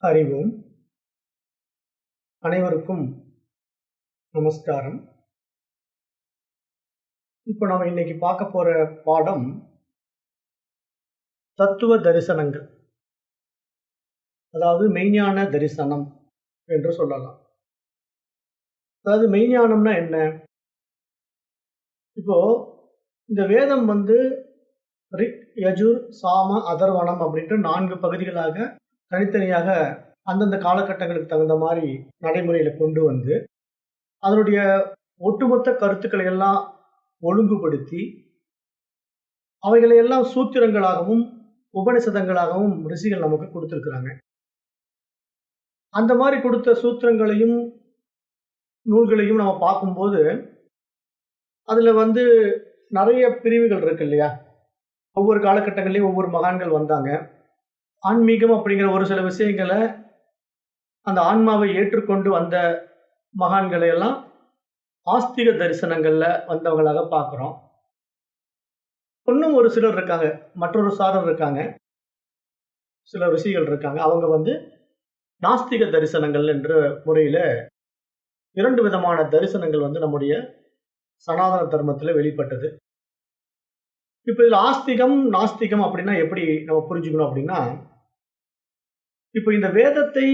அறிவோம். அனைவருக்கும் நமஸ்காரம். இப்போ நம்ம இன்னைக்கு பார்க்க போற பாடம் தத்துவ தரிசனங்கள். அதாவது மெய்ஞான தரிசனம் என்று சொல்லலாம். அதாவது மெய்ஞானம்னா என்ன? இப்போ இந்த வேதம் ரிக், யஜுர், சாம, அதர்வணம் அப்படின்ற 4 பகுதிகளாக தனித்தனியாக அந்தந்த காலகட்டங்களுக்கு தகுந்த மாதிரி நடைமுறையில கொண்டு வந்து அதனுடைய ஒட்டுமொத்த கருத்துக்களை எல்லாம் ஒழுங்குபடுத்தி அவைகளை எல்லாம் சூத்திரங்களாகவும் உபனிஷதங்களாகவும் ரிஷிகள் நமக்கு கொடுத்திருக்கிறாங்க. அந்த மாதிரி கொடுத்த சூத்திரங்களையும் நூல்களையும் நம்ம பார்க்கும்போது அதுல நிறைய பிரிவுகள் இருக்கு இல்லையா? ஒவ்வொரு காலகட்டங்களையும் ஒவ்வொரு மகான்கள் வந்தாங்க. ஆன்மீகம் அப்படிங்கிற ஒரு சில விஷயங்களை அந்த ஆன்மாவை ஏற்றுக்கொண்டு வந்த மகான்களை எல்லாம் ஆஸ்திக தரிசனங்கள்ல வந்தவங்களாக பார்க்கிறோம். இன்னும் ஒரு சிலர் இருக்காங்க, மற்றொரு சாரர் இருக்காங்க, சில ரிஷிகள் இருக்காங்க. அவங்க நாஸ்திக தரிசனங்கள் என்ற முறையில 2 விதமான தரிசனங்கள் நம்முடைய சனாதன தர்மத்துல வெளிப்பட்டது. இப்ப இதுல ஆஸ்திகம் நாஸ்திகம் அப்படின்னா எப்படி நம்ம புரிஞ்சுக்கணும் அப்படின்னா, இப்ப இந்த வேதத்தை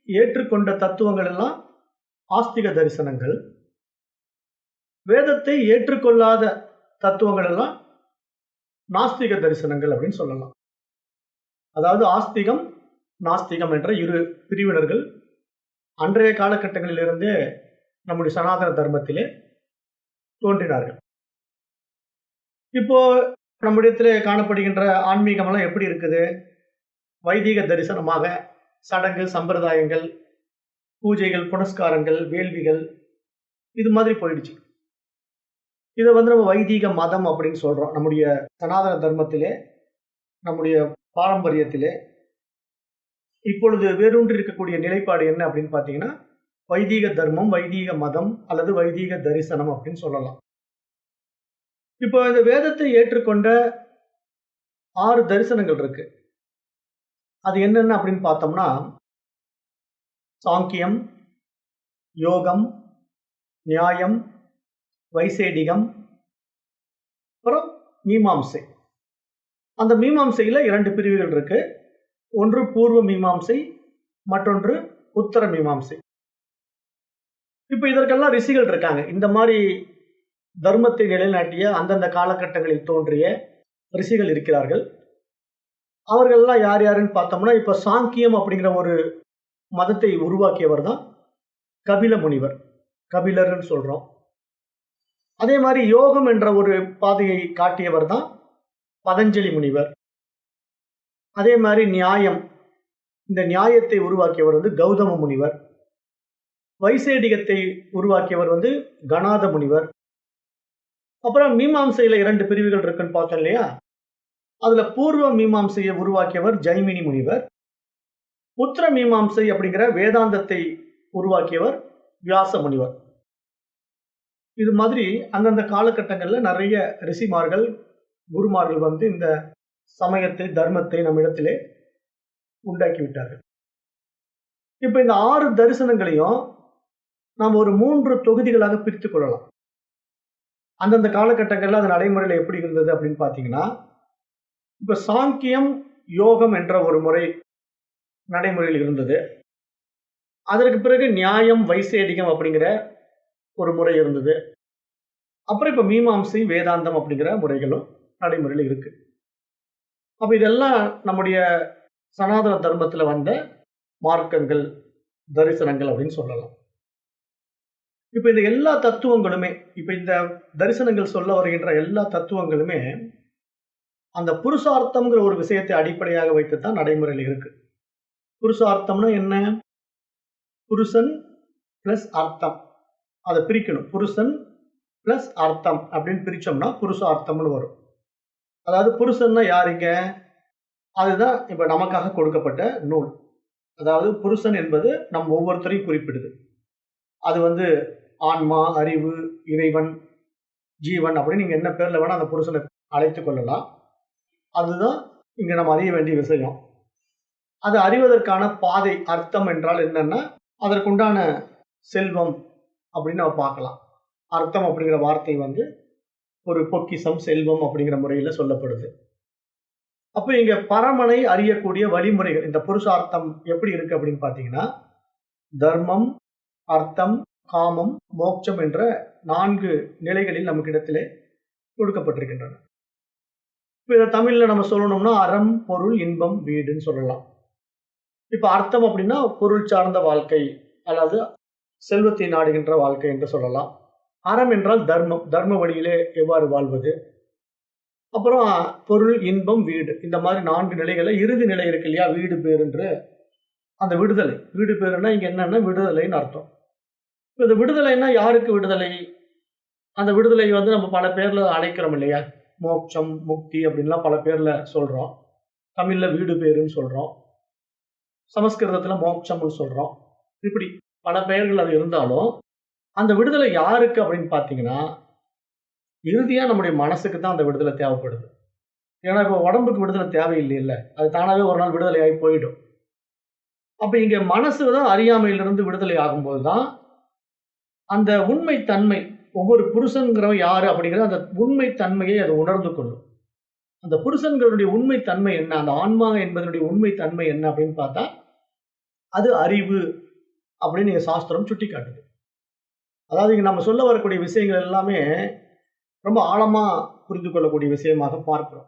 ஏற்றுக்கொண்ட தத்துவங்கள் எல்லாம் ஆஸ்திக தரிசனங்கள், வேதத்தை ஏற்றுக்கொள்ளாத தத்துவங்கள் எல்லாம் நாஸ்திக தரிசனங்கள் அப்படின்னு சொல்லலாம். அதாவது ஆஸ்திகம் நாஸ்திகம் என்ற 2 பிரிவினர்கள் அன்றைய காலகட்டங்களில் இருந்தே நம்முடைய சனாதன தர்மத்திலே தோன்றினார்கள். இப்போ நம்மிடத்திலே காணப்படுகின்ற ஆன்மீகம் எல்லாம் எப்படி இருக்குது? வைதிக தரிசனமாக சடங்கு சம்பிரதாயங்கள், பூஜைகள், புனஸ்காரங்கள், வேள்விகள் இது மாதிரி போயிடுச்சு. இதை நம்ம வைதிக மதம் அப்படின்னு சொல்றோம். நம்முடைய சனாதன தர்மத்திலே, நம்முடைய பாரம்பரியத்திலே இப்பொழுது வேரூன்றி இருக்கக்கூடிய நிலைப்பாடு என்ன அப்படின்னு பார்த்தீங்கன்னா, வைதிக தர்மம், வைதிக மதம் அல்லது வைதிக தரிசனம் அப்படின்னு சொல்லலாம். இப்போ இந்த வேதத்தை ஏற்றுக்கொண்ட 6 தரிசனங்கள் இருக்கு. அது என்னென்ன அப்படின்னு பார்த்தோம்னா, சாங்கியம், யோகம், நியாயம், வைசேடிகம், அப்புறம் மீமாம்சை. அந்த மீமாம்சையில 2 பிரிவுகள் இருக்கு. ஒன்று பூர்வ மீமாம்சை, மற்றொன்று உத்தர மீமாம்சை. இப்ப இதற்கெல்லாம் ரிஷிகள் இருக்காங்க. இந்த மாதிரி தர்மத்தை நிலைநாட்டிய அந்தந்த காலகட்டங்களில் தோன்றிய ரிஷிகள் இருக்கிறார்கள். அவர்கள்லாம் யார் யாருன்னு பார்த்தோம்னா, இப்ப சாங்கியம் அப்படிங்கிற ஒரு மதத்தை உருவாக்கியவர் தான் கபில முனிவர், கபிலர்னு சொல்றோம். அதே மாதிரி யோகம் என்ற ஒரு பாதையை காட்டியவர் தான் பதஞ்சலி முனிவர். அதே மாதிரி நியாயம், இந்த நியாயத்தை உருவாக்கியவர் கௌதம முனிவர். வைசேடிகத்தை உருவாக்கியவர் கணாத முனிவர். அப்புறம் மீமாம்சையில 2 பிரிவுகள் இருக்குன்னு பார்த்தோம் இல்லையா? அதுல பூர்வ மீமாம்சையை உருவாக்கியவர் ஜைமினி முனிவர். உத்தர மீமாம்சை அப்படிங்கிற வேதாந்தத்தை உருவாக்கியவர் வியாச முனிவர். இது மாதிரி அந்தந்த காலகட்டங்கள்ல நிறைய ரிஷிமார்கள், குருமார்கள் இந்த சமயத்தை, தர்மத்தை நம்மிடத்திலே உண்டாக்கி விட்டார்கள். இப்ப இந்த 6 தரிசனங்களையும் நாம் ஒரு 3 தொகுதிகளாக பிரித்துக் கொள்ளலாம். அந்தந்த காலகட்டங்கள்ல அது நடைமுறையில் எப்படி இருந்தது அப்படின்னு பார்த்தீங்கன்னா, இப்ப சாங்கியம், யோகம் என்ற ஒரு முறை நடைமுறையில் இருந்தது. அதற்கு பிறகு நியாயம், வைசேடிகம் அப்படிங்கிற ஒரு முறை இருந்தது. அப்புறம் இப்ப மீமாம்சை, வேதாந்தம் அப்படிங்கிற முறைகளும் நடைமுறையில் இருக்கு. அப்ப இதெல்லாம் நம்முடைய சனாதன தர்மத்துல வந்த மார்க்கங்கள், தரிசனங்கள் அப்படின்னு சொல்லலாம். இப்ப இந்த எல்லா தத்துவங்களுமே, இப்ப இந்த தரிசனங்கள் சொல்ல வருகின்ற எல்லா தத்துவங்களுமே அந்த புருஷார்த்தம்ங்கிற ஒரு விஷயத்தை அடிப்படையாக வைத்துத்தான் நடைமுறையில் இருக்கு. புருஷார்த்தம்னா என்ன? புருஷன் பிளஸ் அர்த்தம். அதை பிரிக்கணும். புருஷன் பிளஸ் அர்த்தம் அப்படின்னு பிரிச்சோம்னா புருஷார்த்தம்னு வரும். அதாவது புருஷன்னா யாருங்க? அதுதான் இப்ப நமக்காக கொடுக்கப்பட்ட நூல். அதாவது புருஷன் என்பது நம் ஒவ்வொருத்தரையும் குறிப்பிடுது. அது ஆன்மா, அறிவு, இறைவன், ஜீவன் அப்படின்னு நீங்க என்ன பேர்ல வேணா அந்த புருஷனை அழைத்துக் கொள்ளலாம். அதுதான் இங்க நம்ம அறிய வேண்டிய விஷயம். அதை அறிவதற்கான பாதை அர்த்தம் என்றால் என்னன்னா அதற்குண்டான செல்வம் அப்படின்னு நம்ம பார்க்கலாம். அர்த்தம் அப்படிங்கிற வார்த்தை வந்து ஒரு பொக்கிஷம், செல்வம் அப்படிங்கிற முறையில சொல்லப்படுது. அப்ப இங்க பரமனை அறியக்கூடிய வழிமுறைகள் இந்த புருஷார்த்தம் எப்படி இருக்கு அப்படின்னு பார்த்தீங்கன்னா, தர்மம், அர்த்தம், காமம், மோட்சம் என்ற 4 நிலைகளில் நமக்கிடத்திலே கொடுக்கப்பட்டிருக்கின்றன. இப்ப இத தமிழ்ல நம்ம சொல்லணும்னா அறம், பொருள், இன்பம், வீடுன்னு சொல்லலாம். இப்ப அர்த்தம் அப்படின்னா பொருள் சார்ந்த வாழ்க்கை அல்லது செல்வத்தை நாடுகின்ற வாழ்க்கை என்று சொல்லலாம். அறம் என்றால் தர்மம், தர்ம வழியிலே எவ்வாறு வாழ்வது. அப்புறம் பொருள், இன்பம், வீடு இந்த மாதிரி 4 நிலைகள்ல இறுதி நிலை இருக்கு இல்லையா, வீடு பேரென்று அந்த விடுதலை. வீடு பேருன்னா இங்க என்னன்னா விடுதலைன்னு அர்த்தம். இப்ப இந்த விடுதலைன்னா யாருக்கு விடுதலை? அந்த விடுதலை வந்து நம்ம பல பேர்ல அழைக்கிறோம் இல்லையா? மோட்சம், முக்தி அப்படின்லாம் பல பேர்ல சொல்றோம். தமிழ்ல வீடு பேருன்னு சொல்றோம். சமஸ்கிருதத்துல மோட்சம்னு சொல்றோம். இப்படி பல பெயர்கள் அது இருந்தாலும், அந்த விடுதலை யாருக்கு அப்படின்னு பார்த்தீங்கன்னா, இறுதியா நம்முடைய மனசுக்கு தான் அந்த விடுதலை தேவைப்படுது. ஏன்னா, இப்போ உடம்புக்கு விடுதலை தேவையில்லைல்ல. அது தானாவே ஒரு நாள் விடுதலை ஆகி போயிடும். அப்ப இங்க மனசு தான் அறியாமையிலிருந்து விடுதலை ஆகும்போது தான், அந்த உண்மை தன்மை ஒவ்வொரு புருஷன்கிறவன் யாரு அப்படிங்கிற அந்த உண்மை தன்மையை அது உணர்ந்து கொள்ளும். அந்த புருஷன்களுடைய உண்மை தன்மை என்ன? அந்த ஆன்மா என்பதனுடைய உண்மை தன்மை என்ன அப்படின்னு பார்த்தா, அது அறிவு அப்படின்னு எங்க சாஸ்திரம் சுட்டிக்காட்டுது. அதாவது இங்க நம்ம சொல்ல வரக்கூடிய விஷயங்கள் எல்லாமே ரொம்ப ஆழமா புரிந்து கொள்ளக்கூடிய விஷயமாக பார்க்கிறோம்.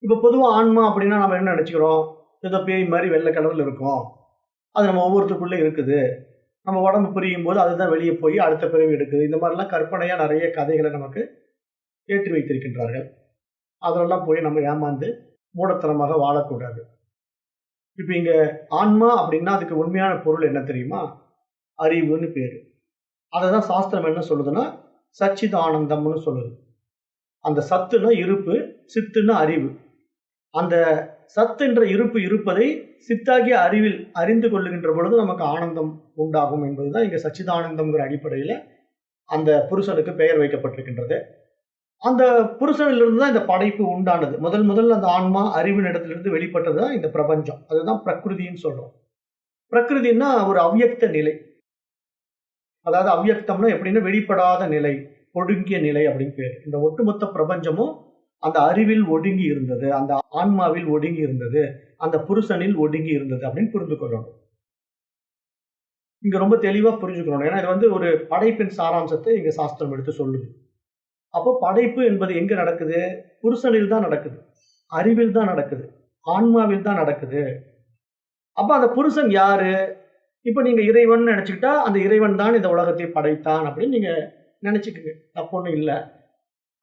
இப்ப பொதுவா ஆன்மா அப்படின்னா நம்ம என்ன நினைச்சுக்கிறோம்? ஏதோ பேய் மாரி வெள்ளை கலர்ல இருக்கும். அது நம்ம ஒவ்வொருத்தருக்குள்ள இருக்குது. நம்ம உடம்பு பிரியும்போது அதுதான் வெளிய போய் அடுத்த பிறவி எடுக்குது. இந்த மாரிலாம் கற்பனையா நெறைய கதைகள நமக்கு ஏற்றி வைத்திருக்கின்றார்கள். அதெல்லாம் போய் நம்ம ஏமாந்து மூடத்தனமாக வாழக்கூடாது. இப்ப இங்க ஆன்மா அப்படின்னா அதுக்கு உண்மையான பொருள் என்ன தெரியுமா? அறிவுன்னு பேரு. அததான் சாஸ்திரம் என்ன சொல்லுதுன்னா, சச்சிதானந்தம்னு சொல்லுது. அந்த சத்துன்னா இருப்பு, சித்துன்னா அறிவு. அந்த சத் என்ற இருப்பு இருப்பதை சித்தாகிய அறிவில் அறிந்து கொள்ளுகின்ற பொழுது நமக்கு ஆனந்தம் உண்டாகும் என்பதுதான் இங்க சச்சிதானந்தம்ங்கிற அடிப்படையில அந்த புருஷனுக்கு பெயர் வைக்கப்பட்டிருக்கின்றது. அந்த புருஷனிலிருந்து தான் இந்த படைப்பு உண்டானது. முதல்ல அந்த ஆன்மா அறிவின் இடத்திலிருந்து வெளிப்பட்டது தான் இந்த பிரபஞ்சம். அதுதான் பிரகிருதின்னு சொல்றோம். பிரகிருதின்னா ஒரு அவ்யக்த நிலை. அதாவது அவ்யக்தம்னா எப்படின்னா வெளிப்படாத நிலை, ஒடுங்கிய நிலை அப்படின்னு பேரு. இந்த ஒட்டுமொத்த பிரபஞ்சமும் அந்த அறிவில் ஒடுங்கி இருந்தது, அந்த ஆன்மாவில் ஒடுங்கி இருந்தது, அந்த புருஷனில் ஒடுங்கி இருந்தது அப்படின்னு புரிந்து கொள்ளணும். இங்க ரொம்ப தெளிவா புரிஞ்சுக்கணும். ஏன்னா இது வந்து ஒரு படைப்பின் சாராம்சத்தை இங்க சாஸ்திரம் எடுத்து சொல்லுது. அப்போ படைப்பு என்பது எங்க நடக்குது? புருஷனில் தான் நடக்குது, அறிவில் தான் நடக்குது, ஆன்மாவில் தான் நடக்குது. அப்ப அந்த புருஷன் யாரு? இப்ப நீங்க இறைவன் நினைச்சுக்கிட்டா அந்த இறைவன் தான் இந்த உலகத்தை படைத்தான் அப்படின்னு நீங்க நினைச்சுக்கங்க. தப்பு ஒண்ணும் இல்ல.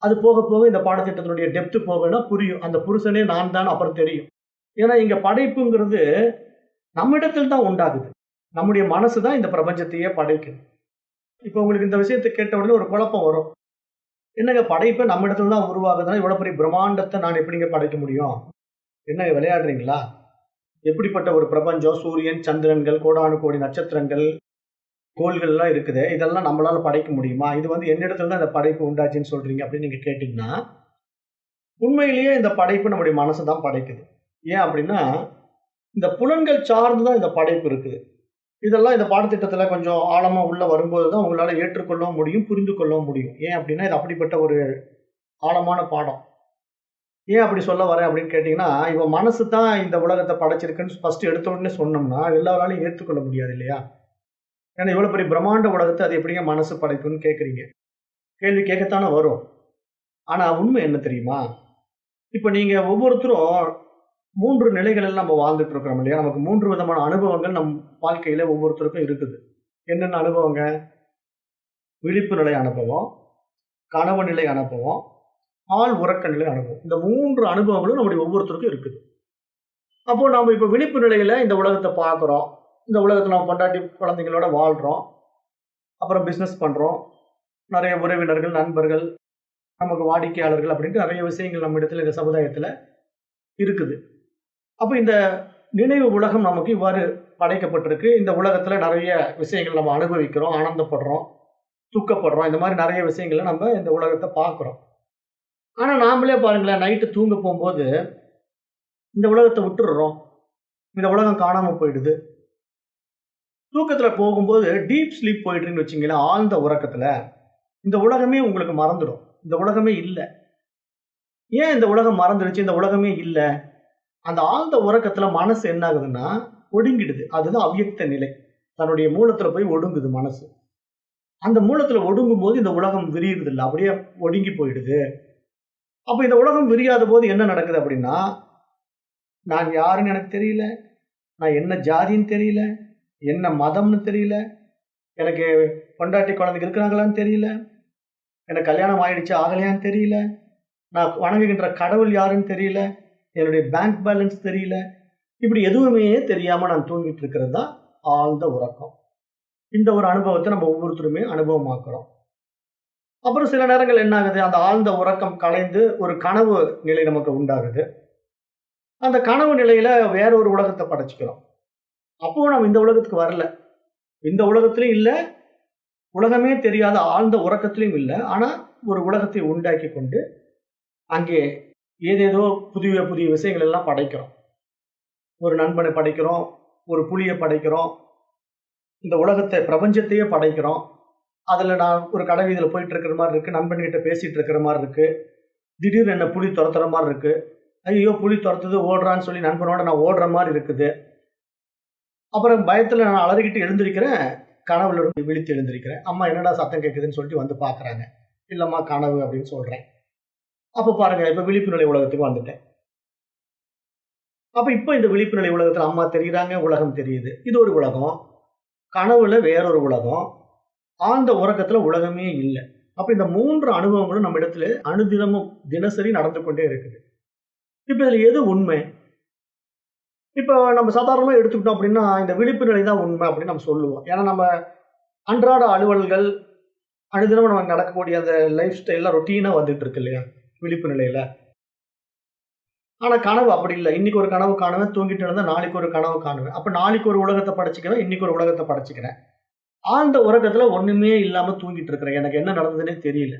அது போக போக இந்த பாடத்திட்டத்தினுடைய டெப்த் போகனா புரியும். அந்த புருஷனே நான் தான் அப்புறம் தெரியும். ஏன்னா இங்க படைப்புங்கிறது நம்மிடத்தில் தான் உண்டாகுது. நம்முடைய மனசு தான் இந்த பிரபஞ்சத்தையே படைக்குது. இப்ப உங்களுக்கு இந்த விஷயத்தை கேட்ட உடனே ஒரு குழப்பம் வரும். என்னங்க படைப்பு நம்மிடத்துல தான் உருவாகுதுன்னா இவ்வளவு பெரிய பிரம்மாண்டத்தை நான் எப்படிங்க படைக்க முடியும்? என்னங்க விளையாடுறீங்களா? எப்படிப்பட்ட ஒரு பிரபஞ்சம், சூரியன், சந்திரன்கள், கோடானு கோடி நட்சத்திரங்கள், கோள்கள்லாம் இருக்குதே. இதெல்லாம் நம்மளால படைக்க முடியுமா? இது வந்து என்னிடத்துல தான் இந்த படைப்பு உண்டாச்சுன்னு சொல்றீங்க அப்படின்னு நீங்க கேட்டீங்கன்னா, உண்மையிலேயே இந்த படைப்பு நம்முடைய மனசு தான் படைக்குது. ஏன் அப்படின்னா, இந்த புலன்கள் சார்ந்து தான் இந்த படைப்பு இருக்குது. இதெல்லாம் இந்த பாடத்திட்டத்துல கொஞ்சம் ஆழமா உள்ள வரும்போது தான் உங்களால ஏற்றுக்கொள்ளவும் முடியும், புரிந்து கொள்ளவும் முடியும். ஏன் அப்படின்னா, இது அப்படிப்பட்ட ஒரு ஆழமான பாடம். ஏன் அப்படி சொல்ல வரேன் அப்படின்னு கேட்டீங்கன்னா, இப்ப மனசு தான் இந்த உலகத்த படைச்சிருக்குன்னு ஃபர்ஸ்ட் எடுத்த உடனே சொன்னோம்னா, எல்லாராலயும் ஏற்றுக்கொள்ள முடியாது இல்லையா? ஏன்னா இவ்வளவு பெரிய பிரம்மாண்ட உலகத்த அது எப்படிங்க மனசு படைக்கும்னு கேட்கிறீங்க. கேள்வி கேட்கத்தானே வரும். ஆனா உண்மை என்ன தெரியுமா? இப்ப நீங்க ஒவ்வொருத்தரும் 3 நிலைகளில் நம்ம வாழ்ந்துட்டு இருக்கிறோம் இல்லையா? நமக்கு 3 விதமான அனுபவங்கள் நம் வாழ்க்கையில ஒவ்வொருத்தருக்கும் இருக்குது. என்னென்ன அனுபவங்க? விழிப்பு நிலை அனுபவம், கனவு நிலை அனுபவம், ஆழ் உறக்க நிலை அனுபவம். இந்த 3 அனுபவங்களும் நம்முடைய ஒவ்வொருத்தருக்கும் இருக்குது. அப்போ நாம இப்ப விழிப்பு நிலையில இந்த உலகத்த பார்க்கிறோம். இந்த உலகத்துல நம்ம பொண்டாட்டி, குழந்தைகளோட வாழ்றோம். அப்புறம் பிசினஸ் பண்றோம். நெறைய உறவினர்கள், நண்பர்கள், நமக்கு வாடிக்கையாளர்கள் அப்படின்ட்டு நெறைய விஷயங்கள் நம்ம இடத்துல இந்த சமுதாயத்துல இருக்குது. அப்ப இந்த நினைவு உலகம் நமக்கு இவ்வாறு படைக்கப்பட்டிருக்கு. இந்த உலகத்துல நெறைய விஷயங்கள் நம்ம அனுபவிக்கிறோம், ஆனந்தப்படுறோம், துக்கப்படுறோம். இந்த மாரி நெறைய விஷயங்கள நம்ம இந்த உலகத்த பார்க்கிறோம். ஆனா நாமளே பாருங்களேன், நைட்டு தூங்க போம்போது இந்த உலகத்த விட்டுர்றோம். இந்த உலகம் காணாம போயிடுது. தூக்கத்துல போகும்போது டீப் ஸ்லீப் போயிட்டுருன்னு வச்சுங்களேன், ஆழ்ந்த உறக்கத்துல, இந்த உலகமே உங்களுக்கு மறந்துடும். இந்த உலகமே இல்ல. ஏன் இந்த உலகம் மறந்துடுச்சு? இந்த உலகமே இல்ல. அந்த ஆழ்ந்த உறக்கத்துல மனசு என்ன ஆகுதுன்னா, ஒடுங்கிடுது. அதுதான் அவ்யக்த நிலை. தன்னுடைய மூலத்துல போய் ஒடுங்குது மனசு. அந்த மூலத்துல ஒடுங்கும்போது இந்த உலகம் விரியுறதில்ல. அப்படியே ஒடுங்கி போயிடுது. அப்ப இந்த உலகம் விரியாத போது என்ன நடக்குது அப்படின்னா, நான் யாருன்னு எனக்கு தெரியல. நான் என்ன ஜாதின்னு தெரியல. என்ன மதம்னு தெரியல. எனக்கு பொண்டாட்டி குழந்தைங்க இருக்கிறாங்களான்னு தெரியல. எனக்கு கல்யாணம் ஆயிடுச்சு ஆகலையான்னு தெரியல. நான் வணங்குகின்ற கடவுள் யாருன்னு தெரியல. என்னுடைய பேங்க் பேலன்ஸ் தெரியல. இப்படி எதுவுமே தெரியாம நான் தூங்கிட்டு இருக்கிறது தான் ஆழ்ந்த உறக்கம். இந்த ஒரு அனுபவத்த நம்ம ஒவ்வொருத்தருமே அனுபவமாக்குறோம். அப்புறம் சில நேரங்கள் என்ன ஆகுது, அந்த ஆழ்ந்த உறக்கம் கலைந்து ஒரு கனவு நிலை நமக்கு உண்டாகுது. அந்த கனவு நிலையில வேற ஒரு உலகத்த படைச்சுக்கிறோம். அப்பவும் நம்ம இந்த உலகத்துக்கு வரல. இந்த உலகத்திலயும் இல்ல, உலகமே தெரியாத ஆழ்ந்த உறக்கத்திலயும் இல்ல. ஆனா ஒரு உலகத்தை உண்டாக்கிக் கொண்டு, அங்கே ஏதேதோ புதிய புதிய விஷயங்கள் எல்லாம் படைக்கிறோம். ஒரு நண்பனை படைக்கிறோம், ஒரு புலிய படைக்கிறோம், இந்த உலகத்தை பிரபஞ்சத்தையே படைக்கிறோம். அதுல நான் ஒரு கடை வீதியில போயிட்டு இருக்கிற மாரி இருக்கு. நண்பன்கிட்ட பேசிட்டு இருக்கிற மாரி இருக்கு. திடீர்னு என்ன புலி தொரத்துற மாரி இருக்கு. ஐயய்யோ! புலி தொரத்துது ஓடுறான்னு சொல்லி நண்பனோட நான் ஓடுற மாரி இருக்குது. அப்புறம் பயத்துல நான் அலறிக்கிட்டு எழுந்திரிக்கிறேன். கனவுல இருந்து விழித்து எழுந்திரிக்கிறேன். அம்மா என்னடா சத்தம் கேட்குதுன்னு சொல்லிட்டு வந்து பார்க்குறாங்க. இல்லம்மா கனவு அப்படின்னு சொல்றேன். அப்ப பாருங்க, இப்ப விழிப்பு நிலை உலகத்துக்கு வந்துட்டேன். அப்ப இப்ப இந்த விழிப்பு நிலை உலகத்துல அம்மா தெரியுறாங்க, உலகம் தெரியுது. இது ஒரு உலகம். கனவுல வேறொரு உலகம். ஆழ்ந்த உறக்கத்துல உலகமே இல்ல. அப்ப இந்த 3 அனுபவங்களும் நம்ம இடத்துல அனுதினமும் தினசரி நடந்து கொண்டே இருக்குது. இப்ப இதுல எது உண்மை? இப்ப நம்ம சாதாரணமா எடுத்துக்கிட்டோம் அப்படின்னா, இந்த விழிப்பு நிலை தான் உண்மை அப்படின்னு நம்ம சொல்லுவோம். ஏன்னா நம்ம அன்றாட அலுவல்கள், அனுதினமும் நமக்கு நடக்கக்கூடிய அந்த லைஃப் ஸ்டைல்லாம் ரொட்டீனா வந்துட்டு இருக்கு இல்லையா? விழிப்பு நிலையில. ஆனா கனவு அப்படி இல்ல. இன்னைக்கு ஒரு கனவு காணுவேன், தூங்கிட்டு இருந்தா நாளைக்கு ஒரு கனவு காணுவேன். அப்ப நாளைக்கு ஒரு உலகத்த படைச்சுக்குவேன், இன்னைக்கு ஒரு உலகத்த படைச்சுக்கிறேன். ஆழ்ந்த உறக்கத்துல ஒண்ணுமே இல்லாம தூங்கிட்டு இருக்கிறேன். எனக்கு என்ன நடந்ததுன்னே தெரியல.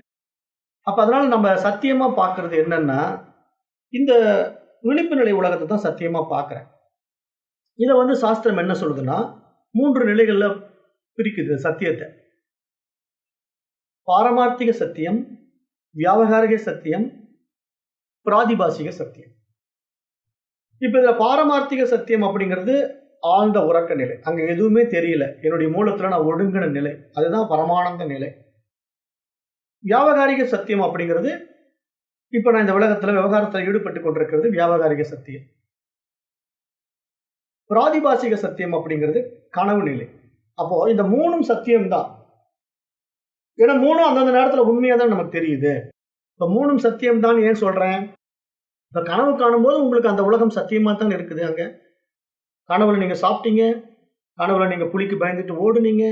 அப்ப அதனால நம்ம சத்தியமா பார்க்கிறது என்னன்னா, இந்த விழிப்பு நிலை உலகத்த தான் சத்தியமா பார்க்கிறேன். இத சாஸ்திரம் என்ன சொல்லுதுன்னா, 3 நிலைகள்ல பிரிக்குது சத்தியத்த. பாரமார்த்திக சத்தியம், வியாவகாரிக சத்தியம், பிராதிபாசிக சத்தியம். இப்ப இதுல பாரமார்த்திக சத்தியம் அப்படிங்கிறது ஆழ்ந்த உறக்க நிலை. அங்க எதுவுமே தெரியல. என்னுடைய மூலத்துல நான் ஒடுங்கின நிலை. அதுதான் பரமானந்த நிலை. வியாவகாரிக சத்தியம் அப்படிங்கிறது, இப்ப நான் இந்த உலகத்துல விவகாரத்துல ஈடுபட்டுக் கொண்டிருக்கிறது வியாவகாரிக சத்தியம். பிராதிபாசிக சத்தியம் அப்படிங்கிறது கனவு நிலை. அப்போ இந்த 3ம் சத்தியம் தான். ஏன்னா 3ம் அந்தந்த நேரத்துல உண்மையா தான் நமக்கு தெரியுது. இப்ப 3ம் சத்தியம் தான் ஏன் சொல்றேன்? இப்ப கனவு காணும்போது உங்களுக்கு அந்த உலகம் சத்தியமா தான் இருக்குது அங்க. கனவுல நீங்க சாப்பிட்டீங்க. கனவுல நீங்க புலிக்கு பயந்துட்டு ஓடுனீங்க.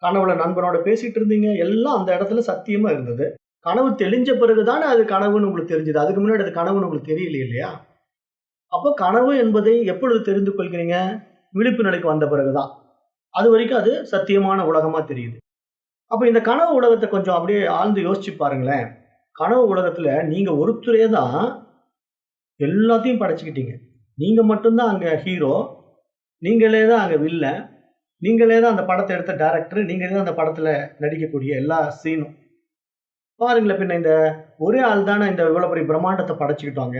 கனவுல நண்பனோட பேசிட்டு இருந்தீங்க. எல்லாம் அந்த இடத்துல சத்தியமா இருந்தது. கனவு தெளிஞ்ச பிறகு தானே அது கனவுன்னு உங்களுக்கு தெரிஞ்சது. அதுக்கு முன்னாடி அது கனவுன்னு உங்களுக்கு தெரியல இல்லையா? அப்போ கனவு என்பதை எப்பொழுது தெரிந்து கொள்கிறீங்க? விழிப்பு நிலைக்கு வந்த பிறகு தான். அதுவரைக்கும் அது சத்தியமான உலகமா தெரியுது. அப்ப இந்த கனவு உலகத்த கொஞ்சம் அப்படியே ஆழ்ந்து யோசிச்சு பாருங்களேன். கனவு உலகத்துல நீங்க ஒருத்தரே தான் எல்லாத்தையும் படைச்சுக்கிட்டீங்க. நீங்க மட்டும் தான் அங்க ஹீரோ. நீங்களே தான் அங்க வில்லன். நீங்களே தான் அந்த படத்த எடுத்த டைரக்டர். நீங்களே தான் அந்த படத்துல நடிக்கக்கூடிய எல்லா சீனும். பாருங்களேன் பின்ன இந்த ஒரே ஆள் தானே இந்த இவ்வளவு பெரிய பிரம்மாண்டத்த படைச்சுக்கிட்டோங்க.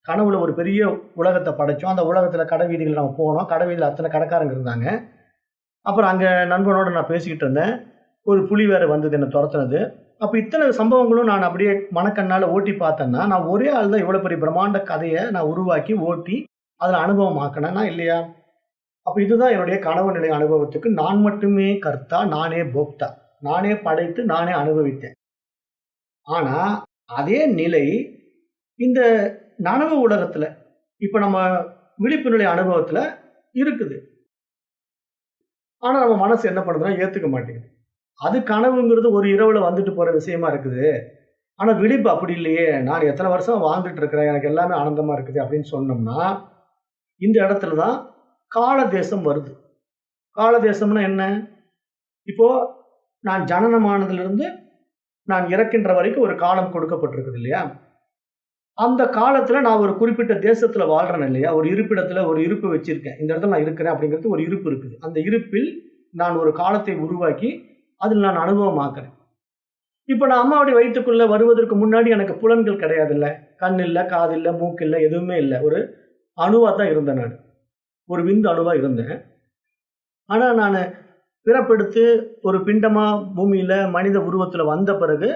கனவுல ஒரு பெரிய உலகத்த படைச்சோம். அந்த உலகத்துல கடை வீதிகள்ல நம்ம போனோம். கடை வீதியில அத்தன கடைக்காரங்க இருந்தாங்க. அப்புறம் அங்க நண்பனோட நான் பேசிக்கிட்டு இருந்தேன். ஒரு புலி வேற வந்தது என்ன தொரத்துனது. அப்ப இத்தன சம்பவங்களும் நான் அப்படியே மனக்கண்ணால ஓட்டி பார்த்தேன்னா, நான் ஒரே ஆள் தான் இவ்வளவு பெரிய பிரம்மாண்ட கதைய நான் உருவாக்கி, ஓட்டி, அதுல அனுபவம் ஆக்குனேனா இல்லையா? அப்ப இதுதான் என்னுடைய கனவு நிலை அனுபவத்துக்கு நான் மட்டுமே கர்த்தா, நானே போக்தா. நானே படைத்து, நானே அனுபவித்தேன். ஆனா, அதே நிலை இந்த நனவு உலகத்துல, இப்ப நம்ம விழிப்பு நிலை அனுபவத்துல இருக்குது. ஆனா, நம்ம மனசு என்ன பண்ணுதுன்னா, ஏத்துக்க மாட்டேங்குது. அது கனவுங்கிறது ஒரு இரவுல வந்துட்டு போற விஷயமா இருக்குது. ஆனா, விழிப்பு அப்படி இல்லையே. நான் எத்தன வருஷம் வாழ்ந்துட்டு இருக்கிறேன். எனக்கு எல்லாமே ஆனந்தமா இருக்குது அப்படின்னு சொன்னோம்னா, இந்த இடத்துல தான் கால தேசம் வருது. கால தேசம்னா என்ன? இப்போ நான் ஜனனமானதிலிருந்து நான் இறக்கின்ற வரைக்கும் ஒரு காலம் கொடுக்கப்பட்டிருக்குது இல்லையா? அந்த காலத்துல நான் ஒரு குறிப்பிட்ட தேசத்துல வாழ்றேன் இல்லையா? ஒரு இருப்பிடத்துல ஒரு இருப்பு வச்சிருக்கேன். இந்த இடத்துல நான் இருக்கிறேன் அப்படிங்கிறது ஒரு இருப்பு இருக்குது. அந்த இருப்பில் நான் ஒரு காலத்தை உருவாக்கி, அதில் நான் அனுபவமாக்குறேன். இப்ப நான் அம்மாவுடைய வயித்துக்குள்ள வருவதற்கு முன்னாடி எனக்கு புலன்கள் கிடையாதுல்ல. கண் இல்ல, காது இல்ல, மூக்கு இல்ல, எதுவுமே இல்ல. ஒரு அணுவா தான் இருந்தேன் நானு. ஒரு விந்து அணுவா இருந்தேன். ஆனா நானு பிறப்பெடுத்து ஒரு பிண்டமா பூமியில மனித உருவத்துல வந்த பிறகு,